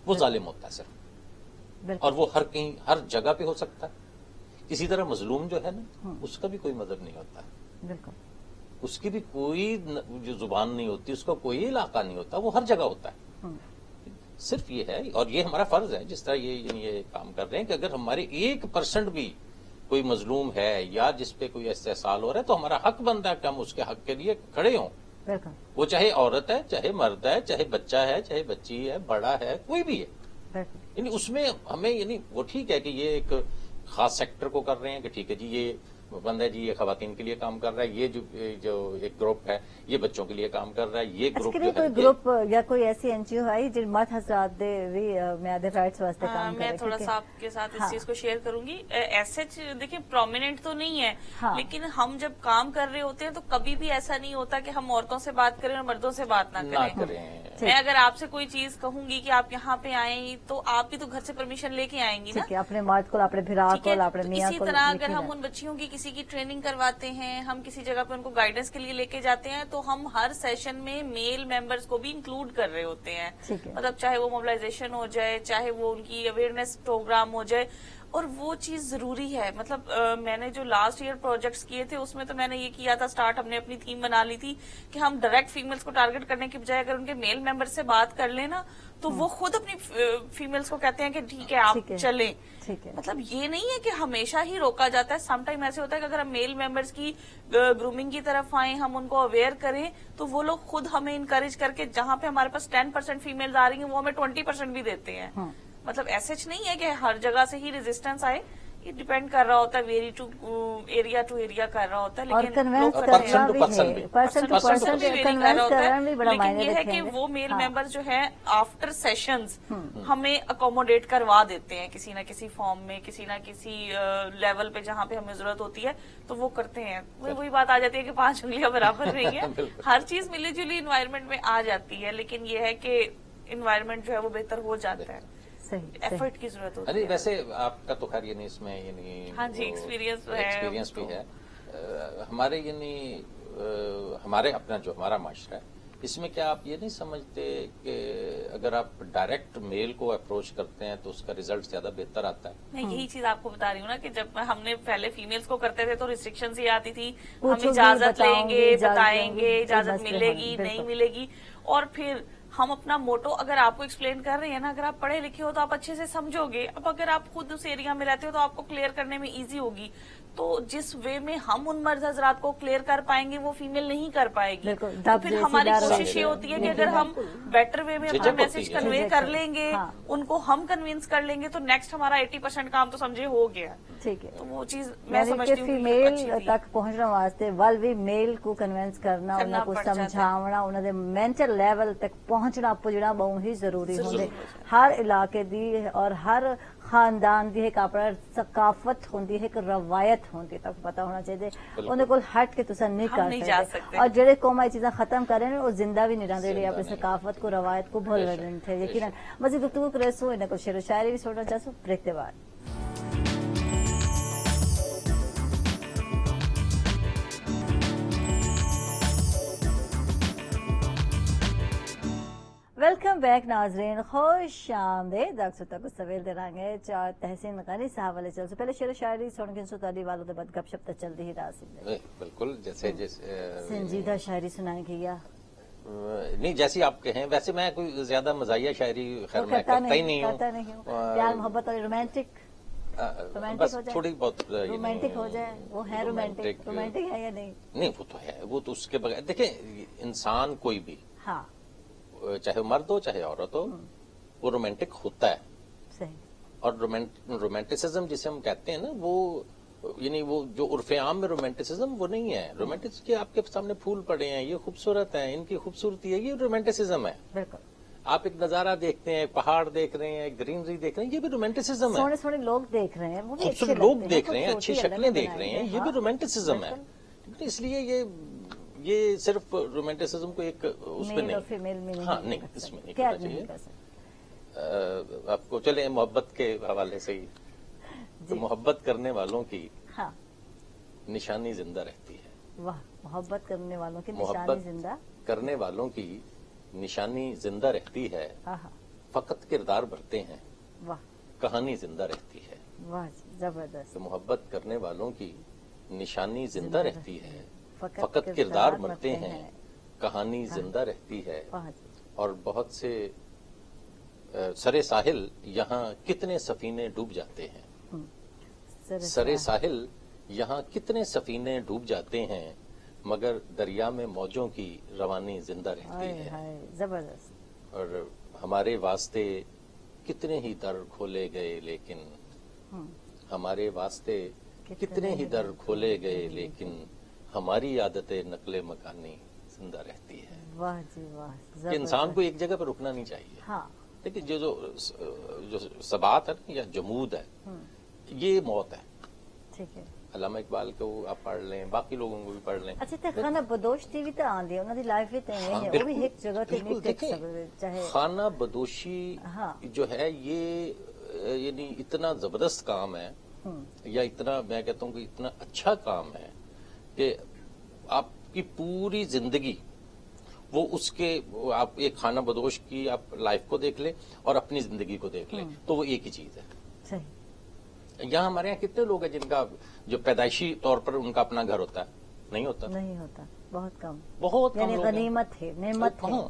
वो जालिम होता है सिर्फ, और वो हर जगह पे हो सकता है। इसी तरह मजलूम जो है ना, उसका भी कोई मजहब नहीं होता, उसकी भी कोई जो जुबान नहीं होती, उसका कोई इलाका नहीं होता, वो हर जगह होता है। सिर्फ ये है, और ये हमारा फर्ज है जिस तरह ये काम कर रहे हैं कि अगर हमारे 1% भी कोई मजलूम है या जिसपे कोई इस्तेसाल हो रहा है, तो हमारा हक बनता है कि हम उसके हक के लिए खड़े हों। वो चाहे औरत है, चाहे मर्द है, चाहे बच्चा है, चाहे बच्ची है, बड़ा है, कोई भी है। यानी उसमें हमें यानी वो ठीक है कि ये एक खास सेक्टर को कर रहे हैं कि ठीक है जी, ये बंदा है जी, ये खवातीन के लिए काम कर रहा है, ये जो एक ग्रुप है ये बच्चों के लिए काम कर रहा है, ये ग्रुप जो है कोई ग्रुप या कोई ऐसी एनजीओ है जिन मर्द हजरात दे भी मैदे राइट्स वास्ते काम कर रहे हैं। मैं थोड़ा सा आपके साथ इस चीज को शेयर करूंगी। ऐसे देखिए प्रोमिनेंट तो नहीं है, लेकिन हम जब काम कर रहे होते हैं तो कभी भी ऐसा नहीं होता कि हम औरतों से बात करें और मर्दों से बात ना करें। मैं अगर आपसे कोई चीज कहूंगी कि आप यहाँ पे आए, तो आप भी तो घर से परमिशन लेके आएंगी ना, अपने मर्द को, अपने भिरा को, अपने मियां को। इसी तरह अगर हम उन बच्चियों की किसी की ट्रेनिंग करवाते हैं, हम किसी जगह पे उनको गाइडेंस के लिए लेके जाते हैं, तो हम हर सेशन में मेल मेंबर्स को भी इंक्लूड कर रहे होते हैं। मतलब चाहे वो मोबिलाइजेशन हो जाए, चाहे वो उनकी अवेयरनेस प्रोग्राम हो जाए, और वो चीज जरूरी है। मतलब मैंने जो लास्ट ईयर प्रोजेक्ट्स किए थे उसमें तो मैंने ये किया था, स्टार्ट हमने अपनी थीम बना ली थी कि हम डायरेक्ट फीमेल्स को टारगेट करने की बजाय अगर उनके मेल मेंबर से बात कर लेना, तो वो खुद अपनी फीमेल्स को कहते हैं कि ठीक है आप चलें। मतलब ये नहीं है कि हमेशा ही रोका जाता है, सम टाइम ऐसे होता है कि अगर हम मेल मेंबर्स की ग्रूमिंग की तरफ आए, हम उनको अवेयर करें, तो वो लोग खुद हमें इनकरेज करके, जहां पे हमारे पास 10% फीमेल्स आ रही हैं, वो हमें 20% भी देते हैं। मतलब ऐसे नहीं है कि हर जगह से ही रेजिस्टेंस आए, ये डिपेंड कर रहा होता है, वेरी टू एरिया कर रहा होता है, लेकिन कन्वेंस लेकिन ये है कि वो मेल मेंबर जो है आफ्टर सेशंस हमें अकोमोडेट करवा देते हैं किसी ना किसी फॉर्म में, किसी ना किसी लेवल पे जहाँ पे हमें जरूरत होती है, तो वो करते हैं। वही बात आ जाती है कि 5 उंगलियां बराबर नहीं है, हर चीज मिली जुली इन्वायरमेंट में आ जाती है, लेकिन ये है कि इन्वायरमेंट जो है वो बेहतर हो जाता है। एफर्ट की जरूरत होती है। वैसे आपका तो खैर यानी इसमें यानी हाँ जी एक्सपीरियंस भी है। हमारे यानी हमारे अपना जो हमारा माशरा है इसमें क्या आप ये नहीं समझते कि अगर आप डायरेक्ट मेल को अप्रोच करते हैं तो उसका रिजल्ट ज्यादा बेहतर आता है? मैं यही चीज आपको बता रही हूँ ना कि जब हमने पहले फीमेल्स को करते थे तो रिस्ट्रिक्शन ही आती थी, हम पूछोगी, इजाजत बताऊंगी, लेंगे, इजाजत बताएंगे, दूंगी, इजाजत मसले मिलेगी होंगे, नहीं बिल्कुल। मिलेगी। और फिर हम अपना मोटो अगर आपको एक्सप्लेन कर रहे हैं ना, अगर आप पढ़े लिखे हो तो आप अच्छे से समझोगे। अब अगर आप खुद उस एरिया में रहते हो तो आपको क्लियर करने में इजी होगी। तो जिस वे में हम उन मर्द हजरात को क्लियर कर पाएंगे वो फीमेल नहीं कर पाएगी। बिल्कुल, तो दब फिर जैसी हमारी डर कोशिश होती ये है। होती है कि अगर हम बेटर वे में अपना झिझक होती मैसेज है। कन्वे झिझक कर है। लेंगे, हाँ। उनको हम कन्विंस कर लेंगे तो नेक्स्ट हमारा 80% काम तो समझे हो गया। ठीक है। तो वो चीज मैं समझती हूँ कि फीमेल अच्छी थी। तक पहुंचने वास्ते वल भी मेल को कन्विंस करना ਉਹਨਾਂ को पड़ जाता है। ਸਮਝਾਉਣਾ ਉਹਨਾਂ ਦੇ ਮੈਂਟਲ ਲੈਵਲ ਤੱਕ ਪਹੁੰਚਣਾ ਪੁੱਜਣਾ ਬਹੁਤ ਹੀ ਜ਼ਰੂਰੀ ਹੁੰਦੇ ਜ਼ਰੂਰੀ ਹਰ ਇਲਾਕੇ ਦੀ ਔਰ ਹਰ ਖਾਨਦਾਨ ਦੀ ਇੱਕ ਆਪਣਾ ਸਕਾਫਤ ਹੁੰਦੀ ਹੈ, ਇੱਕ ਰਵਾਇਤ ਹੁੰਦੀ ਹੈ, ਤੱਕ ਪਤਾ ਹੋਣਾ ਚਾਹੀਦਾ ਉਹਦੇ ਕੋਲ ਹਟ ਕੇ ਤੁਸੀਂ ਨਹੀਂ हम ਕਰ नहीं जा ਸਕਦੇ। सकते। और ਜਿਹੜੇ कौम ये चीजें खत्म कर रहे हैं वो जिंदा भी नहीं रहते, ਜਿਹੜੀ ਆਪਣੀ ਸਕਾਫਤ को रवायत को भूल रहे थे। यकीनन मज़ीद गुफ्तगू करे सो इन्हें कुछ शेर शायरी भी सुनना चाहूँ ब्रेक के बाद। वेलकम बैक नाजरीन, खुश आमदेद। अक्सर तक सवेल दे रंगे चार तहसीन गनी साहब वाले चल पहले शेर शायरी सुन के सुताली वालों के बाद गपशप तो चलती ही रहा सी। बिल्कुल, जैसे संजीदा शायरी सुनाने की या नहीं जैसी आप कहें। वैसे मैं कोई ज्यादा मजाहिया शायरी खैर मैं करता करता ही नहीं हूँ। करता नहीं हूँ। प्यार मोहब्बत और रोमांटिक बस हो जाए, थोड़ी बहुत रोमांटिक हो जाए, वो है रोमांटिक, रोमांटिक रोमांटिक है या नहीं? नहीं, वो तो है, वो तो उसके बगैर देखिए इंसान कोई भी हाँ चाहे मर्द हो चाहे औरत हो वो रोमांटिक होता है। सही। और रोमांटिसिज्म जिसे हम कहते हैं ना, वो यानी वो जो उर्फ आम में रोमांटिसिज्म वो नहीं है। रोमांटिस के आपके सामने फूल पड़े हैं, ये खूबसूरत है, इनकी खूबसूरती है, ये रोमांटिसिज्म है। बिल्कुल। आप एक नजारा देखते हैं, पहाड़ देख रहे हैं, ग्रीनरी देख रहे हैं, ये भी रोमांटिसिज्म है। सोने सोने लोग देख रहे हैं, वो भी अच्छे खूबसूरत लगते लोग हैं, देख रहे हैं, अच्छी खूबसूरती शक्लें अलग देख रहे हैं, बनाई ये भी हाँ, रोमांटिसिज्म है। बिल्कुल। इसलिए ये सिर्फ रोमांटिसिज्म को एक उसमें मेल और फीमेल में नहीं, हाँ नहीं, इसमें नहीं क्या करना नहीं चाहिए। कर सकते। आपको चले मोहब्बत के हवाले से ही, तो मोहब्बत करने वालों की हाँ निशानी जिंदा रहती है। वाह, मोहब्बत करने वालों की निशानी मोहब्बत जिंदा। करने वालों की निशानी जिंदा रहती है, आहा, फकत किरदार भरते हैं, वाह कहानी जिंदा रहती है। वाह जी, जबरदस्त। तो मोहब्बत करने वालों की निशानी जिंदा रहती है, फकत फकत किरदार किरदार मरते मरते हैं, हैं, कहानी जिंदा रहती है। वाह जी, और बहुत से सरे साहिल यहाँ कितने सफीने डूब जाते हैं। सरे साहिल यहाँ कितने सफीने डूब जाते हैं, मगर दरिया में मौजों की रवानी जिंदा रहती हाय है। हाय, जबरदस्त। और हमारे वास्ते कितने ही दर खोले गए, लेकिन हमारे वास्ते कितने ही दर खोले गए, लेकिन हमारी आदतें नकले मकानी जिंदा रहती है। वाह जी वाह, कि इंसान को एक जगह पर रुकना नहीं चाहिए। हाँ देखिए जो सबात है ना या जमूद है, ये मौत है। ठीक है। अल्लामा इकबाल को आप पढ़ लें, बाकी लोगों को भी पढ़ लें। अच्छा तो खाना बदोश भी तो आंदी है, उन्होंने लाइफ भी तो है, वो भी एक जगह पे नहीं टिक सकते चाहे। खाना बदोशी हाँ। जो है ये यानी इतना जबरदस्त काम है, या इतना मैं कहता हूँ कि इतना अच्छा काम है कि आपकी पूरी जिंदगी वो उसके आप एक खाना बदोश की आप लाइफ को देख लें और अपनी जिंदगी को देख लें, तो वो एक ही चीज है। सही। यहाँ हमारे यहाँ कितने लोग हैं जिनका जो पैदाइशी तौर पर उनका अपना घर होता है? नहीं होता, नहीं होता, बहुत कम। बहुत कम यानी लोग हैं। गनीमत है, नेमत है, हाँ।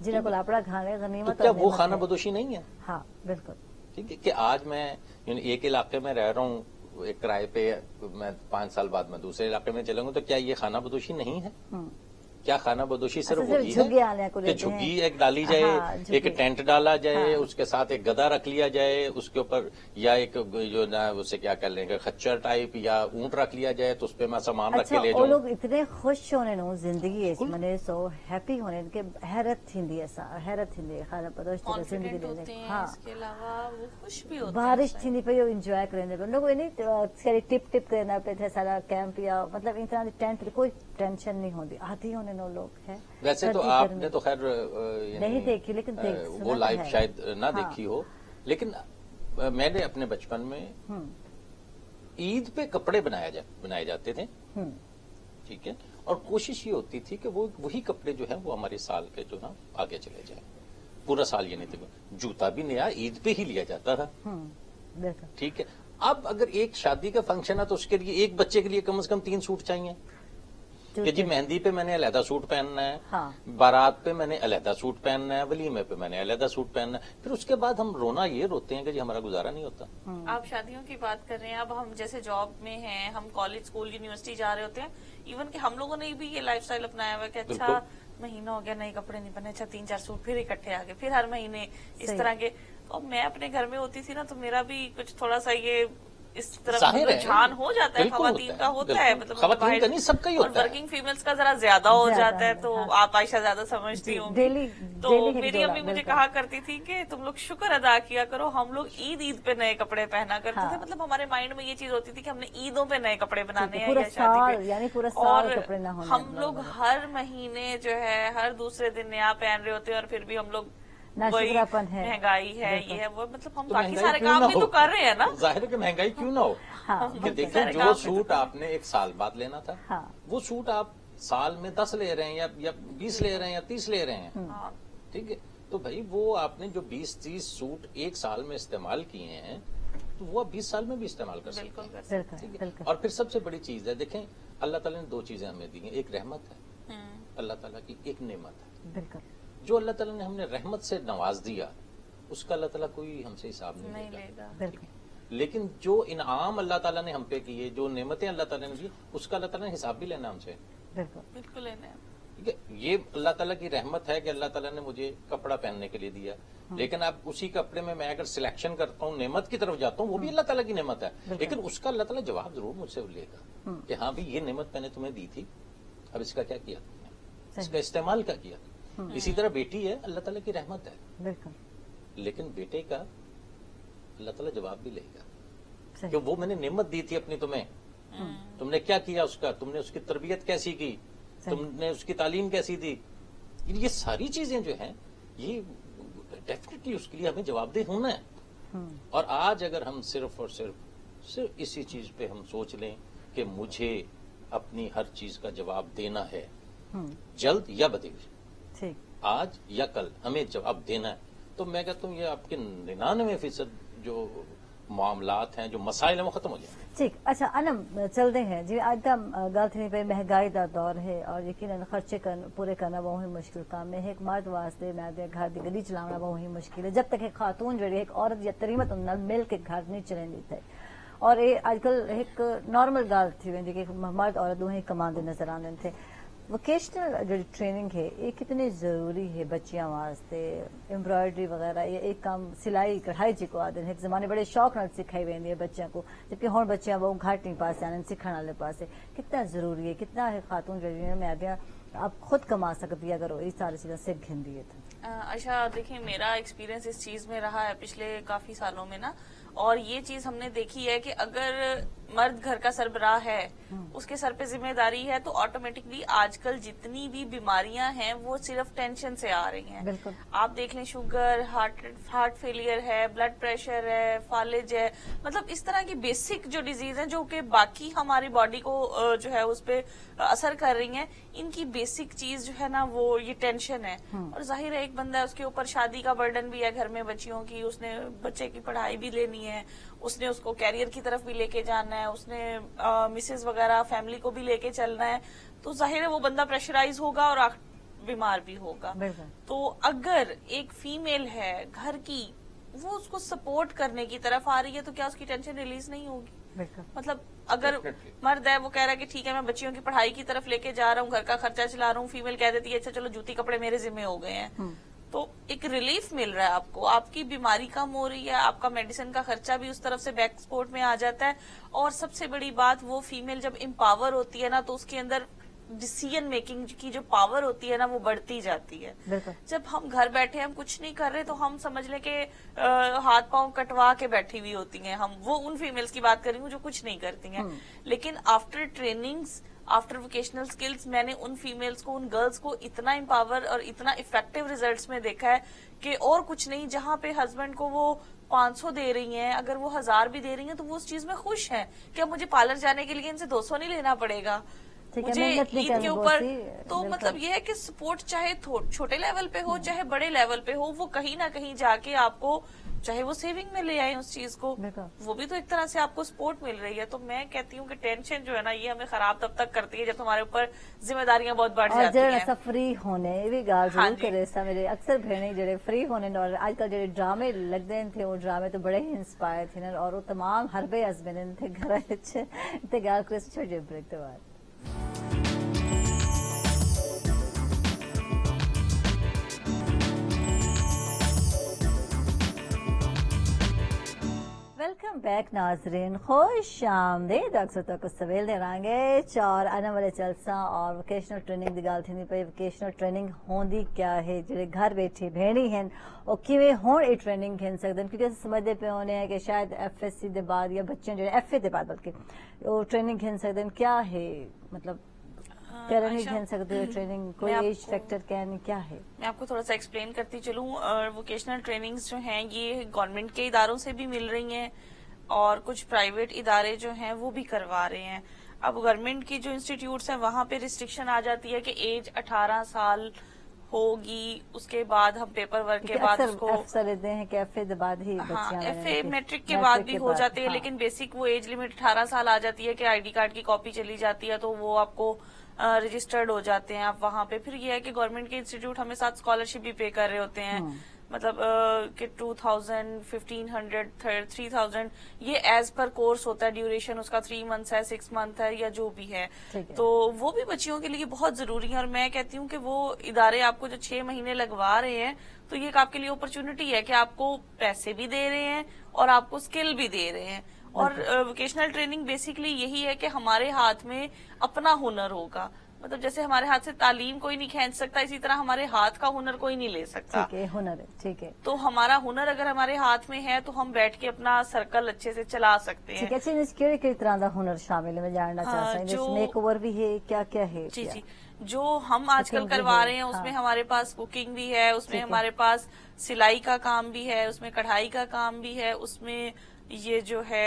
जिन्हें को लापड़ा खाने तो गनीमत। क्या और वो नेमत खाना है। बदोशी नहीं है? हाँ बिल्कुल। ठीक है कि आज मैं यानी एक इलाके में रह रहा हूँ, एक किराए पे, मैं 5 साल बाद मैं दूसरे इलाके में चलूंगा, तो क्या ये खाना बदोशी नहीं है? क्या खाना बदोशी सिर्फ अच्छा, वही सिर्फ झुग्गी आने है को कि लेते झुग्गी हैं। एक डाली जाए, हाँ, झुग्गी। एक टेंट डाला जाए, हाँ। उसके साथ एक गदा रख लिया जाए, उसके ऊपर या एक जो ना उसे क्या कह लेंगे खच्चर टाइप या ऊंट रख लिया जाए, तो उस पर मैं सामान रख अच्छा के ले वो जाऊं। लोग इतने खुश होने नो जिंदगी मने सो हैप्पी होने के हैरत थींदी ऐसा हैरत थींदी खाना बदोश तो जिंदगी कॉन्फिडेंट लेने होते हैं। हाँ इसके अलावा वो खुश भी होते हैं। बारिश थींदी पे एंजॉय करने पे लोग नहीं सारी टिप टिप करना पे थे सारा कैंप या मतलब इन तरह टेंट कोई टेंशन नहीं होती, आती होने नो लोग है। वैसे तो सर्दी आपने गर्मी। तो खैर यानी, नहीं देखी, लेकिन सुना वो तो लाइव है। शायद ना हाँ। देखी हो, लेकिन मैंने अपने बचपन में ईद पे कपड़े बनाए जाते थे, ठीक है, और कोशिश ये होती थी कि वो वही कपड़े जो है वो हमारे साल के जो है आगे चले जाए, पूरा साल ये नहीं थे। जूता भी नया ईद पे ही लिया जाता था, बिल्कुल ठीक है। अब अगर एक शादी का फंक्शन है तो उसके लिए एक बच्चे के लिए कम से कम 3 सूट चाहिए कि जी मेहंदी पे मैंने अलहदा सूट पहनना है, हाँ। बारात पे मैंने अलहदा सूट पहनना है, वलीमे पे मैंने अलहदा सूट पहनना है। फिर उसके बाद हम रोना ये रोते हैं कि जी हमारा गुजारा नहीं होता। आप शादियों की बात कर रहे हैं, अब हम जैसे जॉब में हैं, हम कॉलेज स्कूल यूनिवर्सिटी जा रहे होते हैं, इवन कि हम लोगों ने भी ये लाइफस्टाइल अपनाया हुआ है कि अच्छा महीना हो गया नए कपड़े नहीं पहने, अच्छा 3-4 सूट फिर इकट्ठे आ गए, फिर हर महीने इस तरह के। तो मैं अपने घर में होती थी ना, तो मेरा भी कुछ थोड़ा सा ये इस तरफ रुझान हो जाता है, खवातीन का होता है, मतलब खवातीन का नहीं सबका ही होता है, और वर्किंग फीमेल्स का जरा ज्यादा हो जाता है। तो आप आयशा ज्यादा समझती होंगी, तो मेरी अम्मी मुझे कहा करती थी कि तुम लोग शुक्र अदा किया करो, हम लोग ईद पे नए कपड़े पहना करते थे। मतलब हमारे माइंड में ये चीज होती थी कि हमने ईदों पे नए कपड़े बनाने हैं या शादी पे, यानी पूरा और साल कपड़े ना होने, हम लोग हर महीने जो है हर दूसरे दिन नया पहन रहे होते हैं, और फिर भी हम लोग वही महंगाई है ये है वो, मतलब हम बाकी सारे काम भी तो कर रहे हैं ना। जाहिर है कि महंगाई क्यों ना हो। कि देखिए जो सूट आपने एक साल बाद लेना था, वो सूट आप साल में 10 ले रहे हैं या 20 ले रहे हैं या 30 ले रहे हैं, ठीक है। तो भाई वो आपने जो 20-30 सूट एक साल में इस्तेमाल किए हैं, तो वो आप 20 साल में भी इस्तेमाल कर सकते हैं, ठीक है। और फिर सबसे बड़ी चीज है, देखें अल्लाह ताला ने 2 चीजें हमें दी हैं, एक रहमत है अल्लाह ताला की, एक नेमत है। बिल्कुल, जो अल्लाह ताला ने हमने रहमत से नवाज दिया, उसका अल्लाह ताला कोई हमसे हिसाब नहीं लेगा। बिल्कुल। लेकिन जो इनाम अल्लाह ताला ने हम पे किए, जो नेमतें अल्लाह ताला ने दी, उसका अल्लाह ताला ने हिसाब भी लेना हमसे। बिल्कुल लेना है, ठीक है। ये अल्लाह ताला की रहमत है कि अल्लाह ताला ने मुझे कपड़ा पहनने के लिए दिया, लेकिन अब उसी कपड़े में मैं अगर सिलेक्शन करता हूँ, नेमत की तरफ जाता हूँ, वो भी अल्लाह ताला की नेमत है, लेकिन उसका अल्लाह ताला जवाब जरूर मुझसे लेगा कि हाँ भाई ये नेमत मैंने तुम्हें दी थी, अब इसका क्या किया तुमने, इसका इस्तेमाल क्या किया। इसी तरह बेटी है अल्लाह ताला की रहमत है, बिल्कुल, लेकिन बेटे का अल्लाह ताला जवाब भी लेगा कि वो मैंने नेमत दी थी अपनी तुम्हें, तुमने क्या किया उसका, तुमने उसकी तरबियत कैसी की, तुमने उसकी तालीम कैसी दी। ये सारी चीजें जो हैं ये डेफिनेटली उसके लिए हमें जवाबदेह होना है। और आज अगर हम सिर्फ और सिर्फ इसी चीज पे हम सोच लें कि मुझे अपनी हर चीज का जवाब देना है, जल्द या बदेर, आज या कल हमें जवाब देना है, तो मैं कहता हूँ ये आपके 99% जो मामलात हैं, जो मसाइल हैं, वो खत्म हो जाएंगे। ठीक, अच्छा अनम चलते हैं जी। आज का गल थी पे महंगाई का दौर है और यकीनन खर्चे पूरे करना बहुत ही मुश्किल काम है। एक मर्द वास्ते मैं घर की गड्डी चलाना बहुत ही मुश्किल है, जब तक एक खातून जी एक औरत या तरीमत मिल के घर नहीं चलेंदी थे। और ये आजकल एक नॉर्मल गल थी वेंदी कि मर्द औरत दोहें कमाते नजर आते थे। वोकेशनल जो ट्रेनिंग है ये कितनी जरूरी है बच्चियां वास्ते, एम्ब्रॉयडरी वगैरह, ये एक काम सिलाई कढ़ाई जिको आदत है, एक जमाने बड़े शौक नाल सिखाई वेंदी है बच्चों को, जबकि हुण बच्चियां बहुत घट नहीं पास आने सीखने वाले पास। कितना जरूरी है, कितना है खातून जो मैं आदि आप खुद कमा सकती है अगर ये सारी चीजें सीख घेंदी है तो। अच्छा देखिए, मेरा एक्सपीरियंस इस चीज में रहा है पिछले काफी सालों में ना, और ये चीज हमने देखी है कि अगर मर्द घर का सरबराह है, उसके सर पे जिम्मेदारी है, तो ऑटोमेटिकली आजकल जितनी भी बीमारियां हैं वो सिर्फ टेंशन से आ रही हैं। आप देख लें, शुगर, हार्ट फेलियर है, ब्लड प्रेशर है, फालिज है, मतलब इस तरह की बेसिक जो डिजीज हैं जो कि बाकी हमारी बॉडी को जो है उस पर असर कर रही हैं, इनकी बेसिक चीज जो है ना वो ये टेंशन है। और जाहिर है एक बंदा है, उसके ऊपर शादी का बर्डन भी है घर में बच्चियों की, उसने बच्चे की पढ़ाई भी लेनी है, उसने उसको कैरियर की तरफ भी लेके जाना है, उसने मिसेज वगैरह फैमिली को भी लेके चलना है, तो जाहिर है वो बंदा प्रेशराइज होगा और बीमार भी होगा। तो अगर एक फीमेल है घर की, वो उसको सपोर्ट करने की तरफ आ रही है, तो क्या उसकी टेंशन रिलीज नहीं होगी? मतलब अगर मर्द है वो कह रहा है कि ठीक है मैं बच्चियों की पढ़ाई की तरफ लेके जा रहा हूँ, घर का खर्चा चला रहा हूँ, फीमेल कह देती है अच्छा चलो जूती कपड़े मेरे जिम्मे हो गए हैं, तो एक रिलीफ मिल रहा है आपको, आपकी बीमारी कम हो रही है, आपका मेडिसिन का खर्चा भी उस तरफ से बैक सपोर्ट में आ जाता है। और सबसे बड़ी बात, वो फीमेल जब एम्पावर होती है ना, तो उसके अंदर डिसीजन मेकिंग की जो पावर होती है ना वो बढ़ती जाती है। जब हम घर बैठे हम कुछ नहीं कर रहे, तो हम समझ लें कि हाथ पांव कटवा के बैठी हुई होती हैं हम, वो उन फीमेल्स की बात कर रही हूँ जो कुछ नहीं करती हैं। लेकिन after trainings, after vocational skills, मैंने उन फीमेल्स को, उन गर्ल्स को इतना एम्पावर और इतना इफेक्टिव रिजल्ट्स में देखा है कि और कुछ नहीं, जहाँ पे हस्बैंड को वो 500 दे रही हैं, अगर वो 1000 भी दे रही हैं, तो वो उस चीज में खुश हैं कि अब मुझे पार्लर जाने के लिए इनसे 200 नहीं लेना पड़ेगा, ठीक है, मुझे मेहनत नहीं ईद के करनी ऊपर पड़ती, तो बिल्कुल। मतलब ये है कि सपोर्ट चाहे छोटे लेवल पे हो चाहे बड़े लेवल पे हो, वो कहीं ना कहीं जाके आपको, चाहे वो सेविंग में ले आए उस चीज को, बिल्कुल। वो भी तो एक तरह से आपको सपोर्ट मिल रही है। तो मैं कहती हूँ कि टेंशन जो है ना, ये हमें खराब तब तक करती है जब हमारे ऊपर जिम्मेदारियां बहुत बढ़ और जाती ਜਿਹੜਾ हैं। ਅਸਾਂ ਫ੍ਰੀ ਹੋਣੇ ਇਹ ਵੀ ਗੱਲ हाँ ਜ਼ਰੂਰ जी। ਕਰੇ ਸਾਂ ਮੇਰੇ ਅਕਸਰ भेणे ਜਿਹੜੇ फ्री होने और आजकल ਜਿਹੜੇ ड्रामे लगदे थे वो ड्रामे तो बड़े ही इंस्पायर थे और वो तमाम हरबे हसबैंड थे घर ते गल को छोटे ब्रेक तो बाद वेलकम बैक नाजरीन, खुश आमदीद। अक्सर तक सवेल दे रांगे चार आने वाले जलसा और वोकेशनल ट्रेनिंग की गल थी पई। वोकेशनल ट्रेनिंग होंदी क्या है, जेडे घर बैठे भेणी हैं और किवें हुण ये ट्रेनिंग घिन सकदे, क्योंकि अस समझदे पे होने हैं कि शायद FSC दे बाद या बच्चे जेडे FA दे बाद बल्कि वो ट्रेनिंग घिन सकदे। क्या है मतलब करनी आयशा, घिन सकदे ट्रेनिंग, कोई मैं एज आपको- फैक्टर क्या है? मैं आपको थोड़ा सा एक्सप्लेन करती चलूं। वोकेशनल ट्रेनिंग्स जो हैं ये गवर्नमेंट के इदारों से भी मिल रही हैं और कुछ प्राइवेट इदारे जो हैं वो भी करवा रहे हैं। अब गवर्नमेंट की जो इंस्टीट्यूट्स हैं वहां पे रिस्ट्रिक्शन आ जाती है कि एज 18 साल होगी, उसके बाद हम पेपर वर्क के बाद उसको अक्सर लेते हैं कि FA दे बाद ही हाँ बच्चियां FA लेने मैट्रिक के मैट्रिक बाद भी के हो जाते हैं, हाँ। लेकिन बेसिक वो एज लिमिट 18 साल आ जाती है कि आईडी कार्ड की कॉपी चली जाती है तो वो आपको रजिस्टर्ड हो जाते हैं आप वहां पे। फिर ये है कि गवर्नमेंट के इंस्टीट्यूट हमें साथ स्कॉलरशिप भी पे कर रहे होते हैं, मतलब कि 2000, 1500, 3000 ये एज पर कोर्स होता है। ड्यूरेशन उसका 3 मंथ्स है, 6 मंथ है या जो भी है। ठीक है। तो वो भी बच्चियों के लिए बहुत जरूरी है और मैं कहती हूँ कि वो इदारे आपको जो 6 महीने लगवा रहे हैं तो ये एक आपके लिए अपॉर्चुनिटी है कि आपको पैसे भी दे रहे हैं और आपको स्किल भी दे रहे हैं। और वोकेशनल ट्रेनिंग बेसिकली यही है कि हमारे हाथ में अपना हुनर होगा, मतलब जैसे हमारे हाथ से तालीम कोई नहीं खींच सकता, इसी तरह हमारे हाथ का हुनर कोई नहीं ले सकता। ठीक है, हुनर है, ठीक है। तो हमारा हुनर अगर हमारे हाथ में है तो हम बैठ के अपना सर्कल अच्छे से चला सकते ठीक हैं। है। अच्छा, किस तरह का हुनर शामिल है, मैं जानना हाँ, चाहता हूँ। जो- मेक ओवर भी है, क्या क्या है? जी क्या? जी, जो हम आजकल Cooking भी करवा है, रहे हैं उसमें हाँ। हमारे पास कुकिंग भी है, उसमें ठीक है। हमारे पास सिलाई का काम भी है, उसमें कढ़ाई का काम भी है, उसमें ये जो है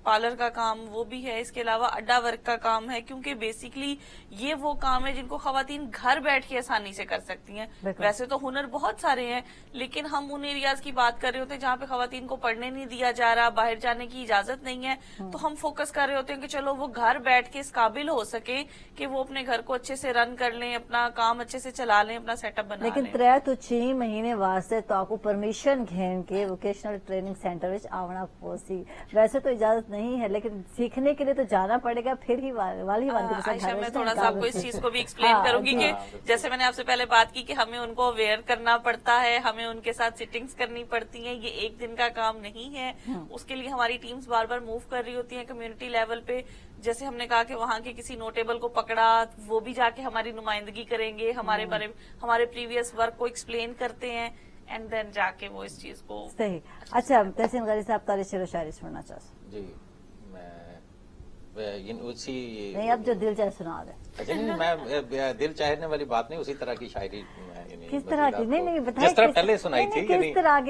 पार्लर का काम वो भी है, इसके अलावा अड्डा वर्क का काम है। क्योंकि बेसिकली ये वो काम है जिनको खवातीन घर बैठ के आसानी से कर सकती हैं। बिल्कुल। वैसे तो हुनर बहुत सारे हैं, लेकिन हम उन एरियाज की बात कर रहे होते हैं जहाँ पे खवातीन को पढ़ने नहीं दिया जा रहा, बाहर जाने की इजाजत नहीं है, तो हम फोकस कर रहे होते हैं कि चलो वो घर बैठ के इस काबिल हो सके कि वो अपने घर को अच्छे से रन कर लें, अपना काम अच्छे से चला लें, अपना सेटअप बना लेकिन लें। 3 तो 6 महीने वास्ते तो आपको परमिशन घेन के वोकेशनल ट्रेनिंग सेंटर में आवना पोसी। वैसे तो इजाजत नहीं है, लेकिन सीखने के लिए तो जाना पड़ेगा, फिर ही वाली आयशा, मैं थोड़ा सा आपको इस चीज को भी एक्सप्लेन करूंगी कि जैसे मैंने आपसे पहले बात की कि हमें उनको अवेयर करना पड़ता है, हमें उनके साथ सिटिंग्स करनी पड़ती हैं, ये एक दिन का काम नहीं है। उसके लिए हमारी टीम्स बार बार मूव कर रही होती हैं कम्युनिटी लेवल पे। जैसे हमने कहा कि वहाँ के किसी नोटेबल को पकड़ा, वो भी जाके हमारी नुमाइंदगी करेंगे, हमारे प्रीवियस वर्क को एक्सप्लेन करते हैं एंड देन जाके वो इस चीज को सही। अच्छा, तहसीन गाजी साहब तारे शेर शायरी सुनना चाहते? जी, मैं उसी नहीं, अब जो दिल चाहे सुना दे। अच्छा, नहीं, मैं दिल चाहने वाली बात नहीं, उसी तरह की शायरी किस तरह की? नहीं बताइए, जिस तरह पहले सुनाई थी,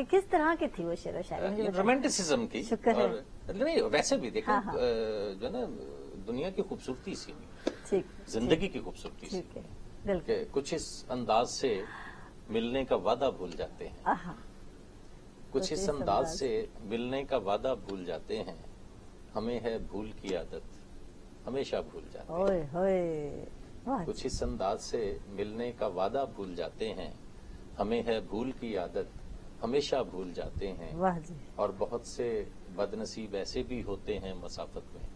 किस तरह की थी वो शेर शायरी? रोमांटिसिज्म की। शुक्र है। और नहीं, वैसे भी देखो हाँ, हाँ। जो है ना, दुनिया की खूबसूरती सी ठीक, जिंदगी की खूबसूरती सी ठीक है, बिल्कुल। कि कुछ इस अंदाज से मिलने का वादा भूल जाते हैं, आहा, कुछ इस अंदाज से मिलने का वादा भूल जाते हैं, हमें है भूल की आदत, हमेशा भूल जाते हैं। ओए होए, वाह कुछ इस अंदाज से मिलने का वादा भूल जाते हैं, हमें है भूल की आदत, हमेशा भूल जाते हैं। वाह जी। और बहुत से बदनसीब ऐसे भी होते हैं मसाफत में,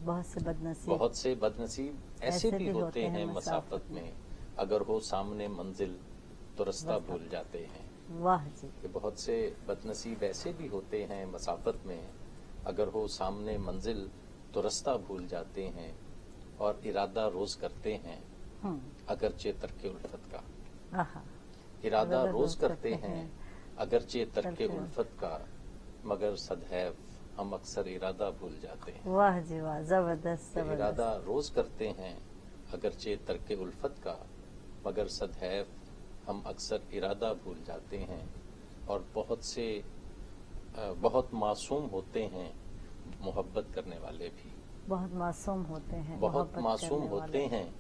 बहुत से बदनसीब, बहुत से बदनसीब ऐसे भी होते हैं मसाफत में, अगर हो सामने मंजिल तो रास्ता भूल जाते हैं। वाह जी। कि बहुत से बदनसीब ऐसे भी होते हैं मसाफत में, अगर हो सामने मंजिल तो रास्ता भूल जाते हैं, और इरादा रोज करते हैं अगरचे तर्के उल्फत का। आहा, इरादा रोज करते हैं अगरचे तर्के उल्फत का, मगर सदैव हम अक्सर इरादा भूल जाते हैं। वाह जी वाह, जबरदस्त जबरदस्त। इरादा रोज करते हैं अगरचे तर्के उल्फत का, मगर सदैव हम अक्सर इरादा भूल जाते हैं। और बहुत मासूम होते हैं मोहब्बत करने वाले भी, बहुत मासूम होते हैं, बहुत मोहब्बत मासूम करने होते वाले। हैं,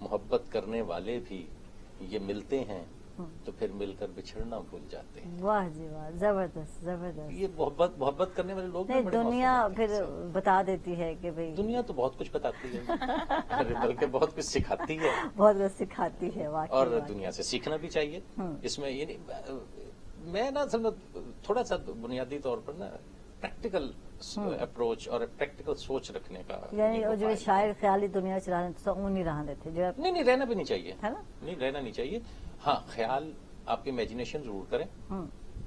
मोहब्बत करने वाले भी ये मिलते हैं तो फिर मिलकर बिछड़ना भूल जाते हैं। वाह जी वाह, जबरदस्त जबरदस्त। ये मोहब्बत करने वाले लोग ना नहीं, बड़े मासूम दुनिया होते हैं फिर सब। बता देती है कि भाई दुनिया तो बहुत कुछ बताती है अरे बल्कि बहुत कुछ सिखाती है, बहुत कुछ सिखाती है वाकई। और वाकई। दुनिया से सीखना भी चाहिए। इसमें ये नहीं, मैं ना असल में थोड़ा सा बुनियादी तौर पर ना प्रैक्टिकल अप्रोच और प्रैक्टिकल सोच रखने का यानी नहीं वो हो जो पाया। शायर ख्याली दुनिया चला रहे तो वो नहीं रहा देते जो नहीं नहीं, रहना भी नहीं चाहिए, है ना। नहीं रहना नहीं चाहिए। हाँ, ख्याल आपकी इमेजिनेशन जरूर करें,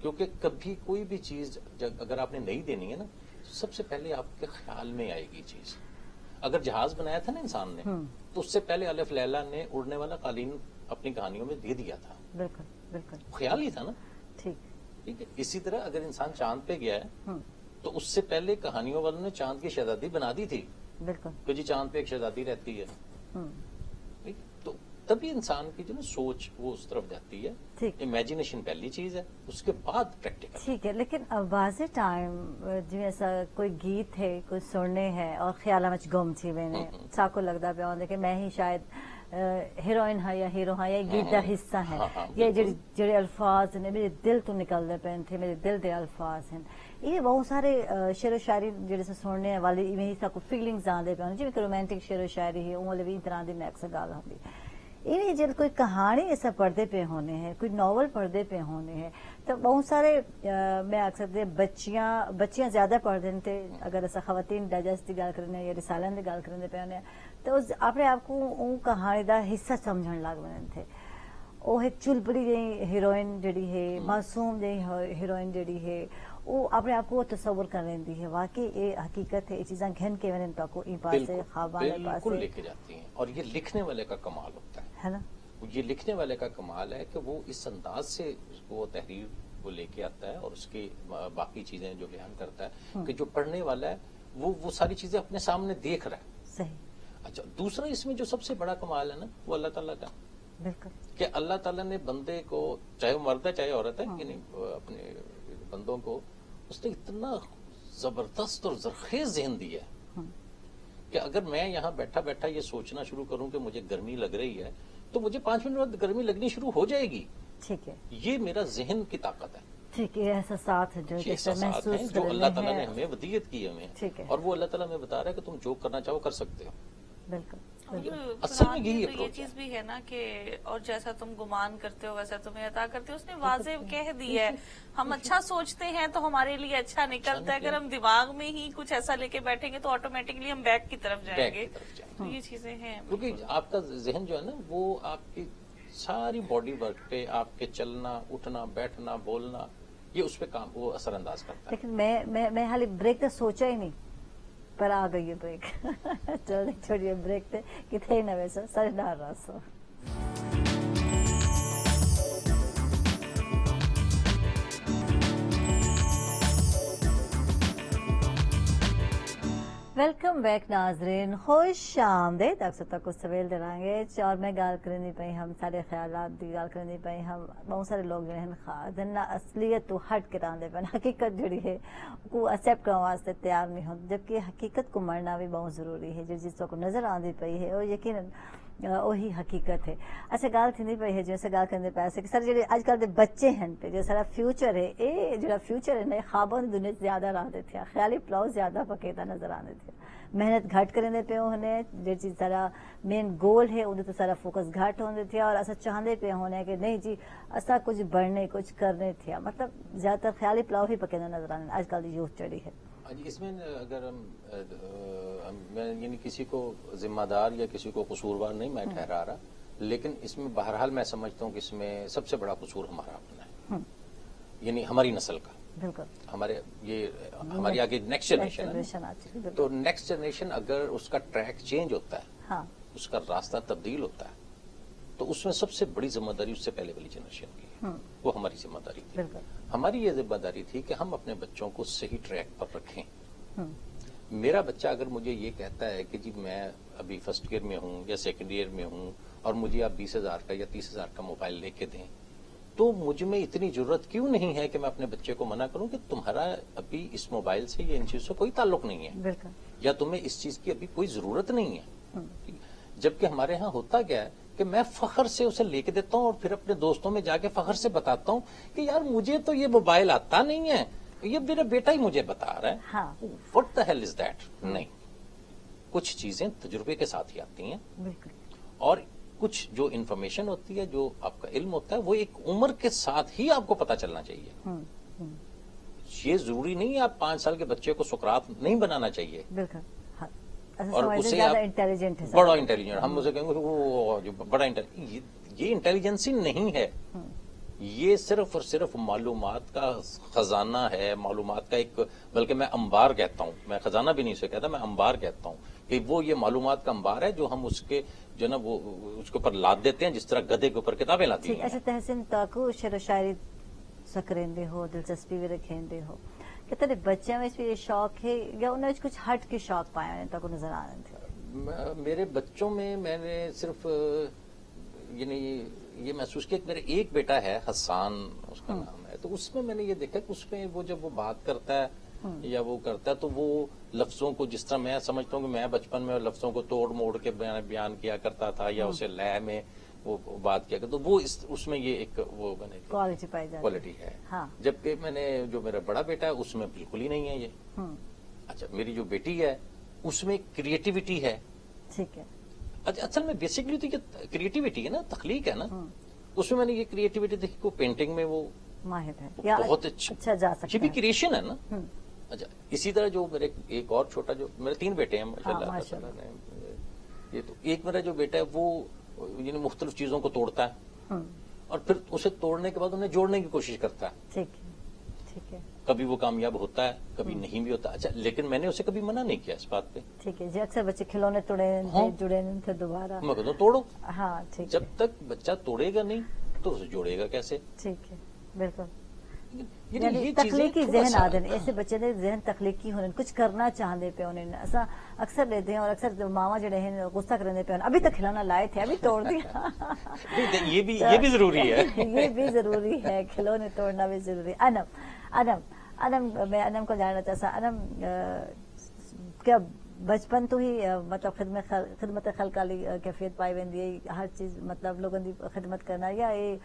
क्योंकि कभी कोई भी चीज अगर आपने नहीं देनी है ना, तो सबसे पहले आपके ख्याल में आएगी चीज। अगर जहाज बनाया था ना इंसान ने, तो उससे पहले अलिफ लैला ने उड़ने वाला कालीन अपनी कहानियों में दे दिया था, बिल्कुल बिल्कुल ख्याल ही था ना। ठीक। ठीक है, इसी तरह अगर इंसान चांद पे गया है तो उससे पहले कहानियों वालों ने चांद की शहजादी बना दी थी बिल्कुल। कि जी चांद पे एक शहजादी रहती है। ठीक, तो तभी इंसान की जो ना सोच वो उस तरफ जाती है। ठीक। इमेजिनेशन पहली चीज है, उसके बाद प्रैक्टिकल। ठीक है, लेकिन बाज़े टाइम जिवें ऐसा कोई गीत है कोई सुनने है और ख्याल में गुम थी मैंने साको लगता पिया होंदा कि मैं ही शायद हीरोइन हाँ या हीरो हाँ, या गीत का हिस्सा है। ये जेड़े अल्फाज ने मेरे दिल तो निकलते पे थे, मेरे दिल के अल्फाज हैं। ये बहुत सारे शेर शायरी जेड़े से सुनने वाले इवें ही साको फीलिंग्स आंदे पे जिवें रोमांटिक शेर शायरी है उन भी तरह की मैं अक्सर गाल होंदी। इन्हें जब कोई कहानी ऐसा पढ़ते पे होने हैं, कोई नॉवल पढ़ते पे होने हैं, तो बहुत सारे मैं अक्सर बच्चियां ज्यादा पढ़ते थे। अगर ऐसा खवातीन डाइजेस्ट की गल करने या रिसालन की गल करने पे होने तो अपने आप को वो कहानी का हिस्सा समझण लग पड़े थे। वो एक चुलबड़ी जी हीरोइन जड़ी है, मासूम जी हीरोइन जड़ी है, वो अपने आप को तस्वर कर लेती है। वाकई ये हकीकत है, ये चीज़ा घन के मैंने तो ई पासे ख्वाबाने बिल्कुल पासे लेके जाती हैं। और ये लिखने वाले का कमाल होता है ना। ये लिखने वाले का कमाल है कि वो इस अंदाज से वो तहरीर को लेके आता है और उसकी बाकी चीजें जो बयान करता है कि जो पढ़ने वाला है वो सारी चीजें अपने सामने देख रहा है। सही। अच्छा, दूसरा इसमें जो सबसे बड़ा कमाल है ना, वो अल्लाह ताला का, बिल्कुल। कि अल्लाह ताला ने बंदे को, चाहे वो मर्द है चाहे औरत है, कि नहीं, अपने बंदों को उसने इतना जबरदस्त और जरखेज ज़हन दिया है कि अगर मैं यहाँ बैठा बैठा ये सोचना शुरू करूं कि मुझे गर्मी लग रही है, तो मुझे 5 मिनट बाद गर्मी लगनी शुरू हो जाएगी। ठीक है, ये मेरा जहन की ताकत है। ठीक है। एहसास जो ये जैसे एहसास हैं महसूस जो कर अल्लाह रहे ताला ने हैं। हमें वदीयत की है हमें, ठीक है। और वो अल्लाह ताला हमें बता रहा है कि तुम जो करना चाहो कर सकते हो। बिल्कुल और बिल्कुल। असल में कुरान यही में तो ये approach चीज है। भी है ना कि और जैसा तुम गुमान करते हो वैसा तुम्हें अता करते हो। उसने वाज़ेह कह दी है, हम अच्छा सोचते हैं तो हमारे लिए अच्छा निकलता है। अगर हम दिमाग में ही कुछ ऐसा लेके बैठेंगे तो ऑटोमेटिकली हम बैक की तरफ जाएंगे। तरफ जाएंगे। तो ये चीजें हैं। क्योंकि आपका जहन जो है ना, वो आपकी सारी बॉडी वर्क पे, आपके चलना उठना बैठना बोलना, ये उस पे काम वो असरअंदाज करता है। लेकिन मैं हाली ब्रेक तो सोचा ही नहीं, पर आ गई है ब्रेक। चलो छोड़िए ब्रेक थे किथे ही ना वैसा सच डाल रहा सो। वेलकम बैक नाजरीन, खुश आमदीद। अक्सर तक कुछ सवेल दरांगे और मैं गाल करनी पई हम सारे ख्यालात दी गाल करनी पई हम बहुत सारे लोग जिन्हें असलियत तो हट के रहते पे हकीकत जड़ी है को एक्सेप्ट करने वास्ते तैयार नहीं होते, जबकि हकीकत को मरना भी बहुत जरूरी है। जो जिस को नजर आती पई है और यकीन वही हकीकत है। अच्छा गाल थी पई है जैसे गाल करने पे कि सर जो अजकल के बच्चे हैं पे जो सारा फ्यूचर है, ये जो फ्यूचर है ना ख्वाबों की दुनिया ज्यादा रहते थे, ख्याली प्लाव ज्यादा पकेता नजर आते थे। मेहनत घट करने पे होने जो चीज सारा मेन गोल है उन्हें तो सारा फोकस घट होने थे और असा चाहते पे होने कि नहीं जी असा कुछ बढ़ने कुछ करने थे, मतलब ज्यादातर ख्याली प्लाव ही पकेता नजर आने आजकल की यूथ चढ़ी है। इसमें अगर मैं यानी किसी को जिम्मेदार या किसी को कसूरवार नहीं मैं ठहरा रहा, लेकिन इसमें बहरहाल मैं समझता हूँ कि इसमें सबसे बड़ा कसूर हमारा अपना है, यानी हमारी नस्ल का। बिल्कुल। हमारे ये हमारी आगे नेक्स्ट जनरेशन है, तो नेक्स्ट जनरेशन अगर उसका ट्रैक चेंज होता है, हाँ। उसका रास्ता तब्दील होता है, तो उसमें सबसे बड़ी जिम्मेदारी उससे पहले वाली जनरेशन की है। वो हमारी जिम्मेदारी थी। हमारी ये जिम्मेदारी थी कि हम अपने बच्चों को सही ट्रैक पर रखें। मेरा बच्चा अगर मुझे ये कहता है कि जी मैं अभी फर्स्ट ईयर में हूँ या सेकंड ईयर में हूँ और मुझे आप 20,000 का या 30,000 का मोबाइल लेके दें, तो मुझ में इतनी जरूरत क्यों नहीं है कि मैं अपने बच्चे को मना करूं कि तुम्हारा अभी इस मोबाइल से या इन चीजों से कोई ताल्लुक नहीं है, बिल्कुल। या तुम्हें इस चीज की अभी कोई जरूरत नहीं है। ठीक है? जबकि हमारे यहाँ होता क्या है कि मैं फखर से उसे लेके देता हूँ और फिर अपने दोस्तों में जाके फखर से बताता हूँ कि यार मुझे तो ये मोबाइल आता नहीं है, ये मेरा बेटा ही मुझे बता रहा है। हाँ। What the hell is that? नहीं, कुछ चीजें तजुर्बे के साथ ही आती हैं, बिल्कुल। और कुछ जो इन्फॉर्मेशन होती है, जो आपका इल्म होता है, वो एक उम्र के साथ ही आपको पता चलना चाहिए। ये जरूरी नहीं है आप 5 साल के बच्चे को सुकरात नहीं बनाना चाहिए, बिल्कुल। हाँ। ऐसा और समझ उसे ज्यादा आप इंटेलिजेंट है, बड़ा इंटेलिजेंट, हम उसे कहेंगे वो जो बड़ा ये इंटेलिजेंसी नहीं है, ये सिर्फ और सिर्फ मालूमात का खजाना है, मालूमात का एक, बल्कि मैं अंबार कहता हूँ, मैं खजाना भी नहीं उसे कहता, मैं अंबार कहता हूँ कि वो ये मालूमात का अंबार है जो हम उसके जो ना वो उसके ऊपर लाद देते हैं, जिस तरह गधे के ऊपर किताबें लाती ठीक। हैं। अच्छा तहसीन ताकू शेर शायरी सकरेंदे हो, दिलचस्पी भी रखेंदे हो कि तेरे बच्चे में ये शौक है या उन्हें कुछ हट के शौक पाया ताकू नजर आ रहे थे? मेरे बच्चों में मैंने सिर्फ यानी ये महसूस किया कि मेरे एक बेटा है हसान उसका नाम है, तो उसमें मैंने ये देखा कि उसमें वो जब वो बात करता है या वो करता है तो वो लफ्जों को, जिस तरह मैं समझता हूँ कि मैं बचपन में लफ्जों को तोड़ मोड़ के बयान किया करता था या उसे लय में वो बात किया करता, तो वो उसमें ये एक वो मैंने क्वालिटी पाई जाती क्वालिटी है। हाँ। जबकि मैंने जो मेरा बड़ा बेटा है उसमें बिल्कुल ही नहीं है ये। अच्छा, मेरी जो बेटी है उसमें क्रिएटिविटी है। ठीक है। अच्छा, असल में बेसिकली तो ये क्रिएटिविटी है ना, तख्लीक है ना, उसमें मैंने ये क्रिएटिविटी देखी को पेंटिंग में वो माहिर है या बहुत अच्छा जा सकता ये भी है। क्रिएशन है ना। अच्छा, इसी तरह जो मेरे एक और छोटा, जो मेरे 3 बेटे हैं माशाल्लाह, माशाल्लाह। अल्लाह ने, ये तो एक मेरा जो बेटा है वो यानी मुख्तलिफ चीजों को तोड़ता है और फिर उसे तोड़ने के बाद उन्हें जोड़ने की कोशिश करता है। ठीक है, ठीक है, कभी वो कामयाब होता है, कभी नहीं भी होता। अच्छा, लेकिन मैंने उसे कभी मना नहीं किया इस बात पे। ठीक है जी। अक्सर बच्चे खिलौने तोड़े हाँ। जुड़े नहीं थे दोबारा। मैं कहता हूँ तोड़ो। हाँ ठीक है, जब तक बच्चा तोड़ेगा नहीं तो उसे जोड़ेगा कैसे? ठीक है, बिल्कुल। यानी यानी ये तकलीकी चीजें थोड़ा जहन सा- आदे ने ऐसे बच्चे दे जहन तकलीकी होने कुछ करना चाहते पे उन्हें असा अक्सर लेते हैं और अक्सर मामा जड़े हैं गुस्सा करने पे अभी तक खिलौना लाए थे अभी तोड़ दिया। नहीं, ये भी जरूरी है। ये भी जरूरी है, खिलौने तोड़ना भी जरूरी है। अनम अनम अनम मैं अनम को जानना चाहता। अनम क्या बचपन तो ही मतलब खिदमत खलकाली कैफियत पाई वेंदी है, हर चीज मतलब लोगों की खिदमत करना, या ये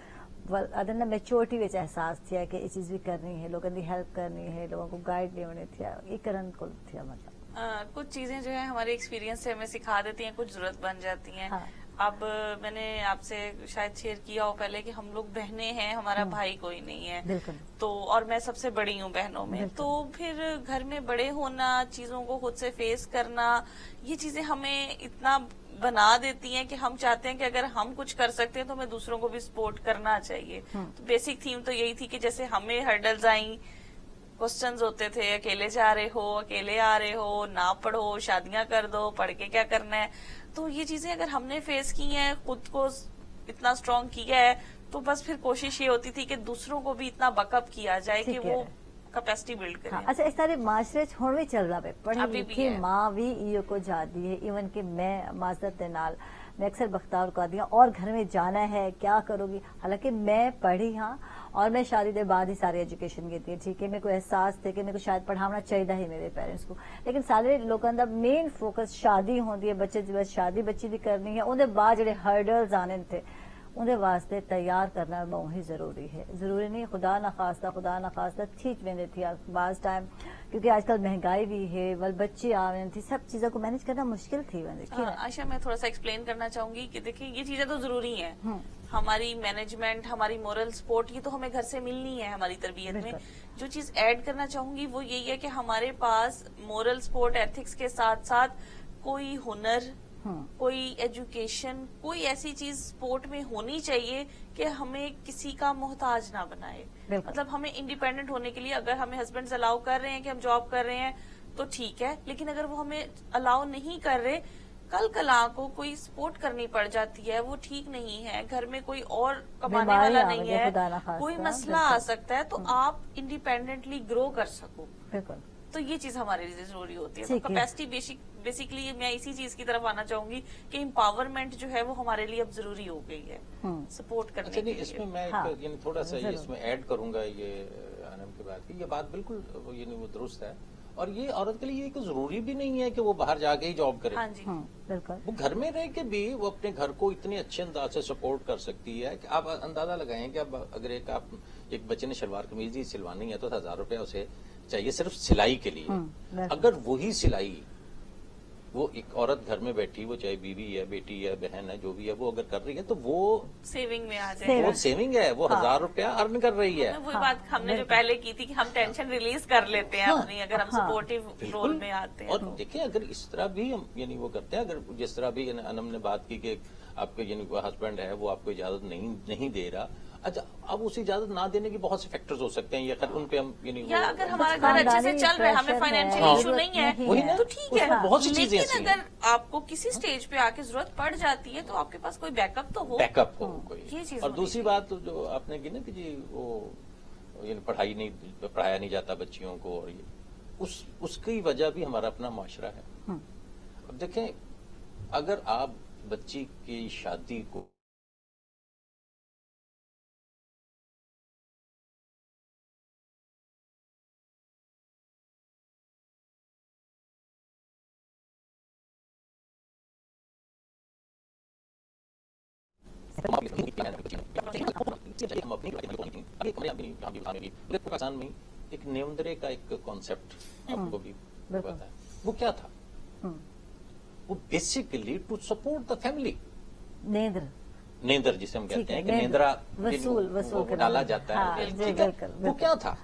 अदन मेच्योरिटी विच एहसास थिया कि ये चीज भी करनी है, लोगों की हेल्प करनी है, लोगों को गाइड लेने थिया, ये करन को थिया मतलब कुछ चीजें जो है हमारे एक्सपीरियंस से हमें सिखा देती हैं, कुछ जरूरत बन जाती हैं। हाँ। अब मैंने आपसे शायद शेयर किया हो पहले कि हम लोग बहनें हैं, हमारा भाई कोई नहीं है। बिल्कुल। तो और मैं सबसे बड़ी हूँ बहनों में, तो फिर घर में बड़े होना, चीजों को खुद से फेस करना, ये चीजें हमें इतना बना देती हैं कि हम चाहते हैं कि अगर हम कुछ कर सकते हैं तो हमें दूसरों को भी सपोर्ट करना चाहिए। तो बेसिक थीम तो यही थी कि जैसे हमें हर्डल्स आई, क्वेश्चंस होते थे, अकेले जा रहे हो, अकेले आ रहे हो, ना पढ़ो, शादियां कर दो, पढ़ के क्या करना है। तो ये चीजें अगर हमने फेस की हैं, खुद को इतना स्ट्रांग किया है, तो बस फिर कोशिश ये होती थी कि दूसरों को भी इतना बकअप किया जाए कि ठीक वो है। कैपेसिटी बिल्ड करें। हाँ, अच्छा इस तरह माशरे हुण भी चल रहा है, पढ़ी अभी भी लिखी है। माँ भी इो को जाती है। इवन कि मैं माजरत के नाल मैं अक्सर बख्तार को आती हूँ और घर में जाना है क्या करोगी, हालांकि मैं पढ़ी हाँ और मैं शादी के बाद ही सारी एजुकेशन की थी। ठीक है, मेरे को एहसास थे कि मेरे को शायद पढ़ाना चाहिए ही मेरे पेरेंट्स को, लेकिन सारे लोगों का मेन फोकस शादी होती है, बच्चे बस शादी बच्ची भी करनी है, उनके बाद जो हर्डल्स आने थे उनके वास्ते तैयार करना बहुत ही जरूरी है। जरूरी नहीं खुदा न खास्ता ठीक वेंदे थी बाज टाइम, क्योंकि आजकल महंगाई भी है, वल बच्चे आ रहे थी, सब चीजों को मैनेज करना मुश्किल थी। आयशा, मैं थोड़ा सा एक्सप्लेन करना चाहूंगी कि देखिए ये चीजें तो जरूरी हैं। हमारी मैनेजमेंट, हमारी मोरल सपोर्ट, ये तो हमें घर से मिलनी है हमारी तरबियत में। जो चीज ऐड करना चाहूंगी वो यही है कि हमारे पास मोरल सपोर्ट, एथिक्स के साथ साथ कोई हुनर, कोई एजुकेशन, कोई ऐसी चीज स्पोर्ट में होनी चाहिए कि हमें किसी का मोहताज ना बनाए। मतलब हमें इंडिपेंडेंट होने के लिए, अगर हमें हस्बैंड अलाउ कर रहे हैं कि हम जॉब कर रहे हैं तो ठीक है, लेकिन अगर वो हमें अलाउ नहीं कर रहे, कल कला को कोई सपोर्ट करनी पड़ जाती है, वो ठीक नहीं है, घर में कोई और कमाने वाला नहीं है, कोई मसला आ सकता है, तो आप इंडिपेंडेंटली ग्रो कर सको। तो ये चीज हमारे लिए जरूरी होती है। तो ठीक है। कैपेसिटी बेसिकली मैं इसी चीज की तरफ आना चाहूंगी कि एम्पावरमेंट जो है वो हमारे लिए अब जरूरी हो गई है, सपोर्ट करने अच्छा के नहीं, लिए। इसमें मैं हाँ, यानी थोड़ा सा जरूर। इसमें ऐड करूंगा ये आनम की बात की, ये बात बिल्कुल यानी वो दुरुस्त है, और ये औरत के लिए एक जरूरी भी नहीं है कि वो बाहर जाके ही जॉब करे। हाँ जी, बिल्कुल। वो घर में रह के भी वो अपने घर को इतने अच्छे अंदाज से सपोर्ट कर सकती है कि आप अंदाजा लगाएं कि अब अगर एक बच्चे ने शलवार कमीज ही सिलवानी है तो 1000 रुपया उसे चाहिए सिर्फ सिलाई के लिए। बिल्कुल। अगर वही सिलाई वो एक औरत घर में बैठी, वो चाहे बीवी है, बेटी है, बहन है, जो भी है, वो अगर कर रही है तो वो सेविंग में आ सेविंग। जाए। वो सेविंग है, वो 1000 रुपया अर्न कर रही है। वही बात हमने जो पहले की थी कि हम टेंशन रिलीज कर लेते हैं अपनी, अगर हम सपोर्टिव रोल में आते हैं और तो। देखिए अगर इस तरह भी हम यानी वो करते हैं, अगर जिस तरह भी अनम ने बात की कि आपके यानी हस्बैंड है वो आपको इजाजत नहीं दे रहा, अच्छा अब उसी इजाजत ना देने की बहुत से फैक्टर्स हो सकते हैं, या उन पे हम यानी या अगर हमारा घर अच्छे से चल रहा है, हमें फाइनेंशियल हाँ। इशू नहीं है, वही ना, तो ठीक है। उसमें बहुत सी चीजें लेकिन ऐसी हैं। अगर आपको किसी स्टेज पे आके जरूरत पड़ जाती है तो आपके पास कोई बैकअप तो हो। बैकअप हो कोई। ये चीज और होनी दूसरी चाहिए। बात जो आपने की ना कि जी वो यानी पढ़ाया नहीं जाता बच्चियों को, और ये उसकी वजह भी हमारा अपना माशरा है। अब देखें, अगर आप बच्ची की शादी को पाकिस्तान में एक नेवंदरे का एक कॉन्सेप्ट आपको भी बिल्कुल। पता है, वो क्या था? वो basically to support the family. नेंदर जिसे हम ठीक कहते है, हैं कि नेंदर। नेंदरा वसूल वो करना। डाला जाता हाँ, है, जी, ठीक है? बिल्कुल, वो बिल्कुल। क्या था?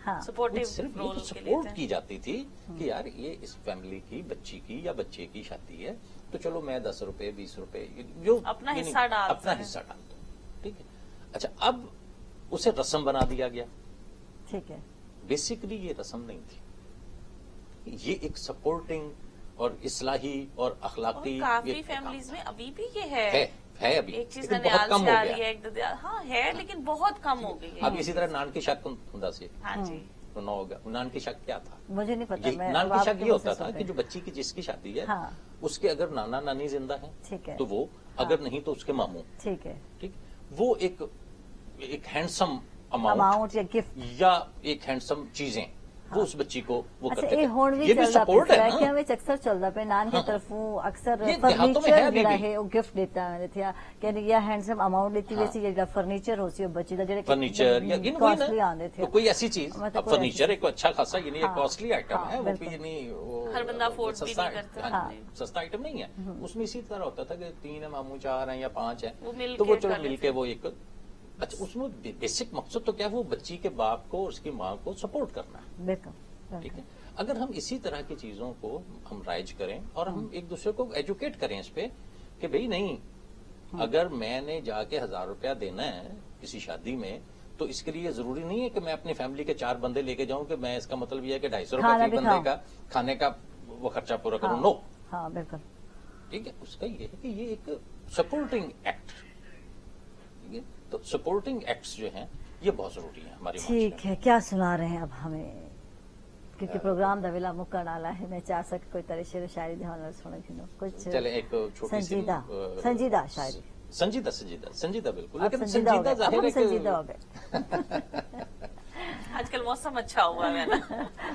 हाँ, वो सपोर्टिव सिर्फ रोल ये के लिए सपोर्ट की जाती थी कि यार ये इस फैमिली की बच्ची की या बच्चे की शादी है, तो चलो मैं 10 रुपए 20 रुपए जो अपना यानी हिस्सा डाल अपना दें। हिस्सा डाल दो, ठीक है। अच्छा, अब उसे रस्म बना दिया गया। ठीक है। बेसिकली ये रस्म नहीं थी, ये एक सपोर्टिंग और इस्लाही और और अखलाकी काफी ये फैमिलीज में अभी भी ये है अभी, एक चीज लेकिन बहुत ननियाल कम से हो आ रही गया। है, एक ददियाल, हाँ है, लेकिन बहुत कम हो गई है। अब इसी तरह नान की शक हुंदा से हाँ जी, तो न होगा। नान की शक क्या था? मुझे नहीं पता, ये मैं नान अब की शक आपके ये मुंह से होता सुन था रही कि जो हूँ। बच्ची की जिसकी शादी है हाँ। उसके अगर नाना नानी जिंदा है ठीक है। तो वो, अगर नहीं तो उसके मामू, ठीक है। ठीक, वो एक हैंडसम अमाउंट अमाउंट या गिफ्ट। या एक हैंडसम चीजें वो उस बच्ची को वो अच्छा, करते ये थे। ਹੁਣ ਵੀ ये भी ਚੱਲਦਾ सपोर्ट ਪਿਆ है ਕਿ ना। ਵਿੱਚ ਅਕਸਰ ਚੱਲਦਾ ਪਿਆ ਨਾਨ के तरफों अक्सर ये देहातों में है फर्नीचर अभी ਜਿਹੜਾ भी। ਹੈ ਉਹ ਗਿਫਟ ਦਿੱਤਾ मैंने थिया ਕਿ या हैंडसम अमाउंट ਦਿੱਤੀ ਵੀ ਸੀ ਜਿਹੜਾ फर्नीचर हो सी ਬੱਚੀ ਦਾ ਜਿਹੜੇ फर्नीचर या इन वही कॉस्टली ना, आंदे थे तो कोई ऐसी चीज, मतलब अब कोई फर्नीचर ऐसी एक अच्छा खासा यानी एक हाँ, कॉस्टली आइटम हाँ, है, वो बिल्कुल। भी यानी हर बंदा afford भी सस्ता नहीं करता। हाँ, हाँ। सस्ता आइटम नहीं है। उसमें इसी तरह होता था कि 3 है मामू, 4 है या 5 है, वो मिल तो वो के चलो कर मिल लेते के वो एक, अच्छा उसमें बेसिक मकसद तो क्या है, वो बच्ची के बाप को और उसकी माँ को सपोर्ट करना है, बिल्कुल। ठीक है। अगर हम इसी तरह की चीजों को हम राइज करें और हम एक दूसरे को एजुकेट करें इस पे कि भाई नहीं, अगर मैंने जाके 1000 रुपया देना है किसी शादी में, तो इसके लिए जरूरी नहीं है कि मैं अपनी फैमिली के 4 बंदे लेके जाऊं कि मैं इसका मतलब यह है कि 250 रुपया खाना फी भी बंदे खाओ। का खाने का वो खर्चा पूरा करूं। हाँ, नो, हाँ बिल्कुल। ठीक है। उसका ये है कि ये एक सपोर्टिंग एक्ट, ठीक है। तो सपोर्टिंग एक्ट्स जो हैं ये बहुत जरूरी है हमारी ठीक है, क्या सुना रहे हैं अब हमें, क्योंकि प्रोग्राम दा वेला मुक्कण आला है। मैं चाह सक कोई तरह शेर शायरी ध्यान में सुने गिनो कुछ चले एक छोटी सी संजीदा शायरी। संजीदा बिल्कुल, अब लेकिन संजीदा हो गए, अब जाहिर हम है संजीदा हो कि गए। आजकल मौसम अच्छा हुआ है ना।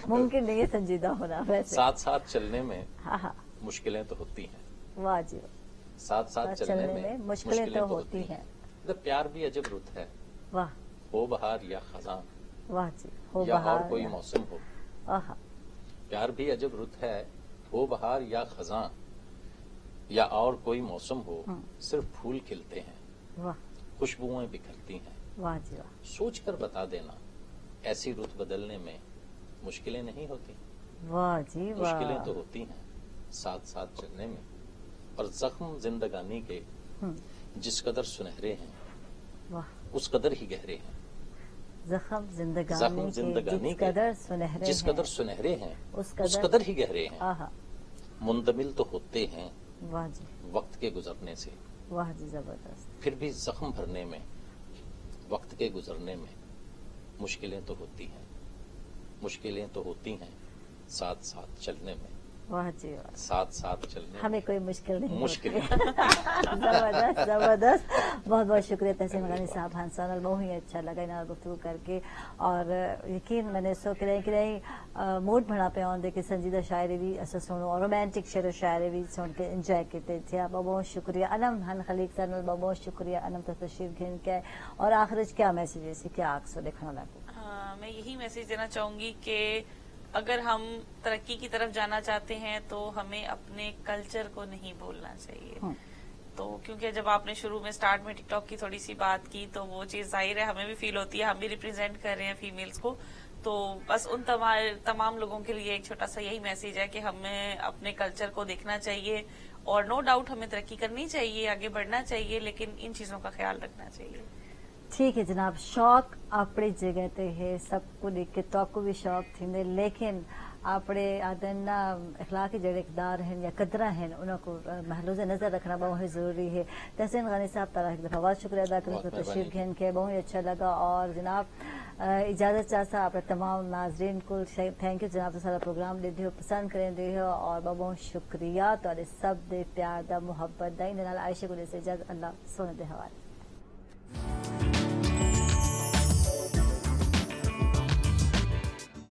मुमकिन नहीं है संजीदा होना वैसे। साथ साथ चलने में हाँ हाँ, मुश्किलें तो होती हैं, वाह जी, साथ साथ चलने में मुश्किलें तो होती हैं। तो प्यार भी अजब रुत है, वाह हो बहार या खजां, वाह जी, हो या और बहार कोई या- मौसम हो। आहा, प्यार भी अजब रुत है, हो बहार या खजां, या और कोई मौसम हो, सिर्फ फूल खिलते हैं, वाह खुशबुएं बिखरती हैं। वाह जी वाह, सोच कर बता देना, ऐसी रुत बदलने में मुश्किलें नहीं होती। वाह जी वाह। मुश्किलें तो होती हैं साथ साथ चलने में, और जख्म जिंदगानी के जिस कदर सुनहरे हैं वाह, उस कदर ही गहरे हैं। जख्म जिंदगानी जख्म के जिंदगानी जिस के कदर सुनहरे जिस हैं, कदर सुनहरे हैं उस उस कदर- कदर ही गहरे हैं। आहा, मुंतमिल तो होते हैं वाह जी, वक्त के गुजरने से, वाह जी, जबरदस्त। फिर भी जख्म भरने में वक्त के गुजरने में मुश्किलें तो होती हैं, मुश्किलें तो होती हैं, साथ साथ चलने में, वाह जी वाह, साथ साथ चलने में हमें कोई मुश्किल नहीं मुश्किल होती। जबरदस्त जबरदस्त, बहुत बहुत शुक्रिया तहसीन गनी साहब हंसान, बहुत ही अच्छा लगा इन गुफ्तगू करके। और यकीन मैंने सो कि मूड बना पे आंदे कि संजीदा शायरी भी अस सुनो और रोमांटिक शेर शायरी भी सुन के इंजॉय करते थे। बहुत बहुत शुक्रिया अनम हन खलीक सर, बहुत बहुत शुक्रिया अनम तशरीफ घेन के। और आखिर क्या मैसेज है, क्या आग देखना लगा? मैं यही मैसेज देना चाहूंगी कि अगर हम तरक्की की तरफ जाना चाहते हैं तो हमें अपने कल्चर को नहीं भूलना चाहिए। तो क्योंकि जब आपने शुरू में स्टार्ट में टिकटॉक की थोड़ी सी बात की तो वो चीज जाहिर है हमें भी फील होती है, हम भी रिप्रेजेंट कर रहे हैं फीमेल्स को। तो बस उन तमाम लोगों के लिए एक छोटा सा यही मैसेज है कि हमें अपने कल्चर को देखना चाहिए और नो डाउट हमें तरक्की करनी चाहिए, आगे बढ़ना चाहिए, लेकिन इन चीजों का ख्याल रखना चाहिए। ठीक है जनाब, शौक अपनी जगह ते है, सबको देख के तो भी शौक थी, लेकिन आपणे आदना अखलाकी जड़े इकदार हैं या कदरा हैं उनको महलूज नजर रखना बहुत जरूरी है। तहसीन गनी साहब तारा एक दफा बहुत शुक्रिया अदा करूँ, तशरीफ घेन के बहुत ही अच्छा लगा। और जनाब इजाजत चाहता अपने तमाम नाजरीन को थैंक यू जनाब, तो सारा प्रोग्राम दे दियो पसंद करें दियो और बहुत शुक्रिया तो सब दे प्यार दा मुहब्बत दा। इन नाल आयशा को इजाजत, अल्लाह सोने दे हवाले।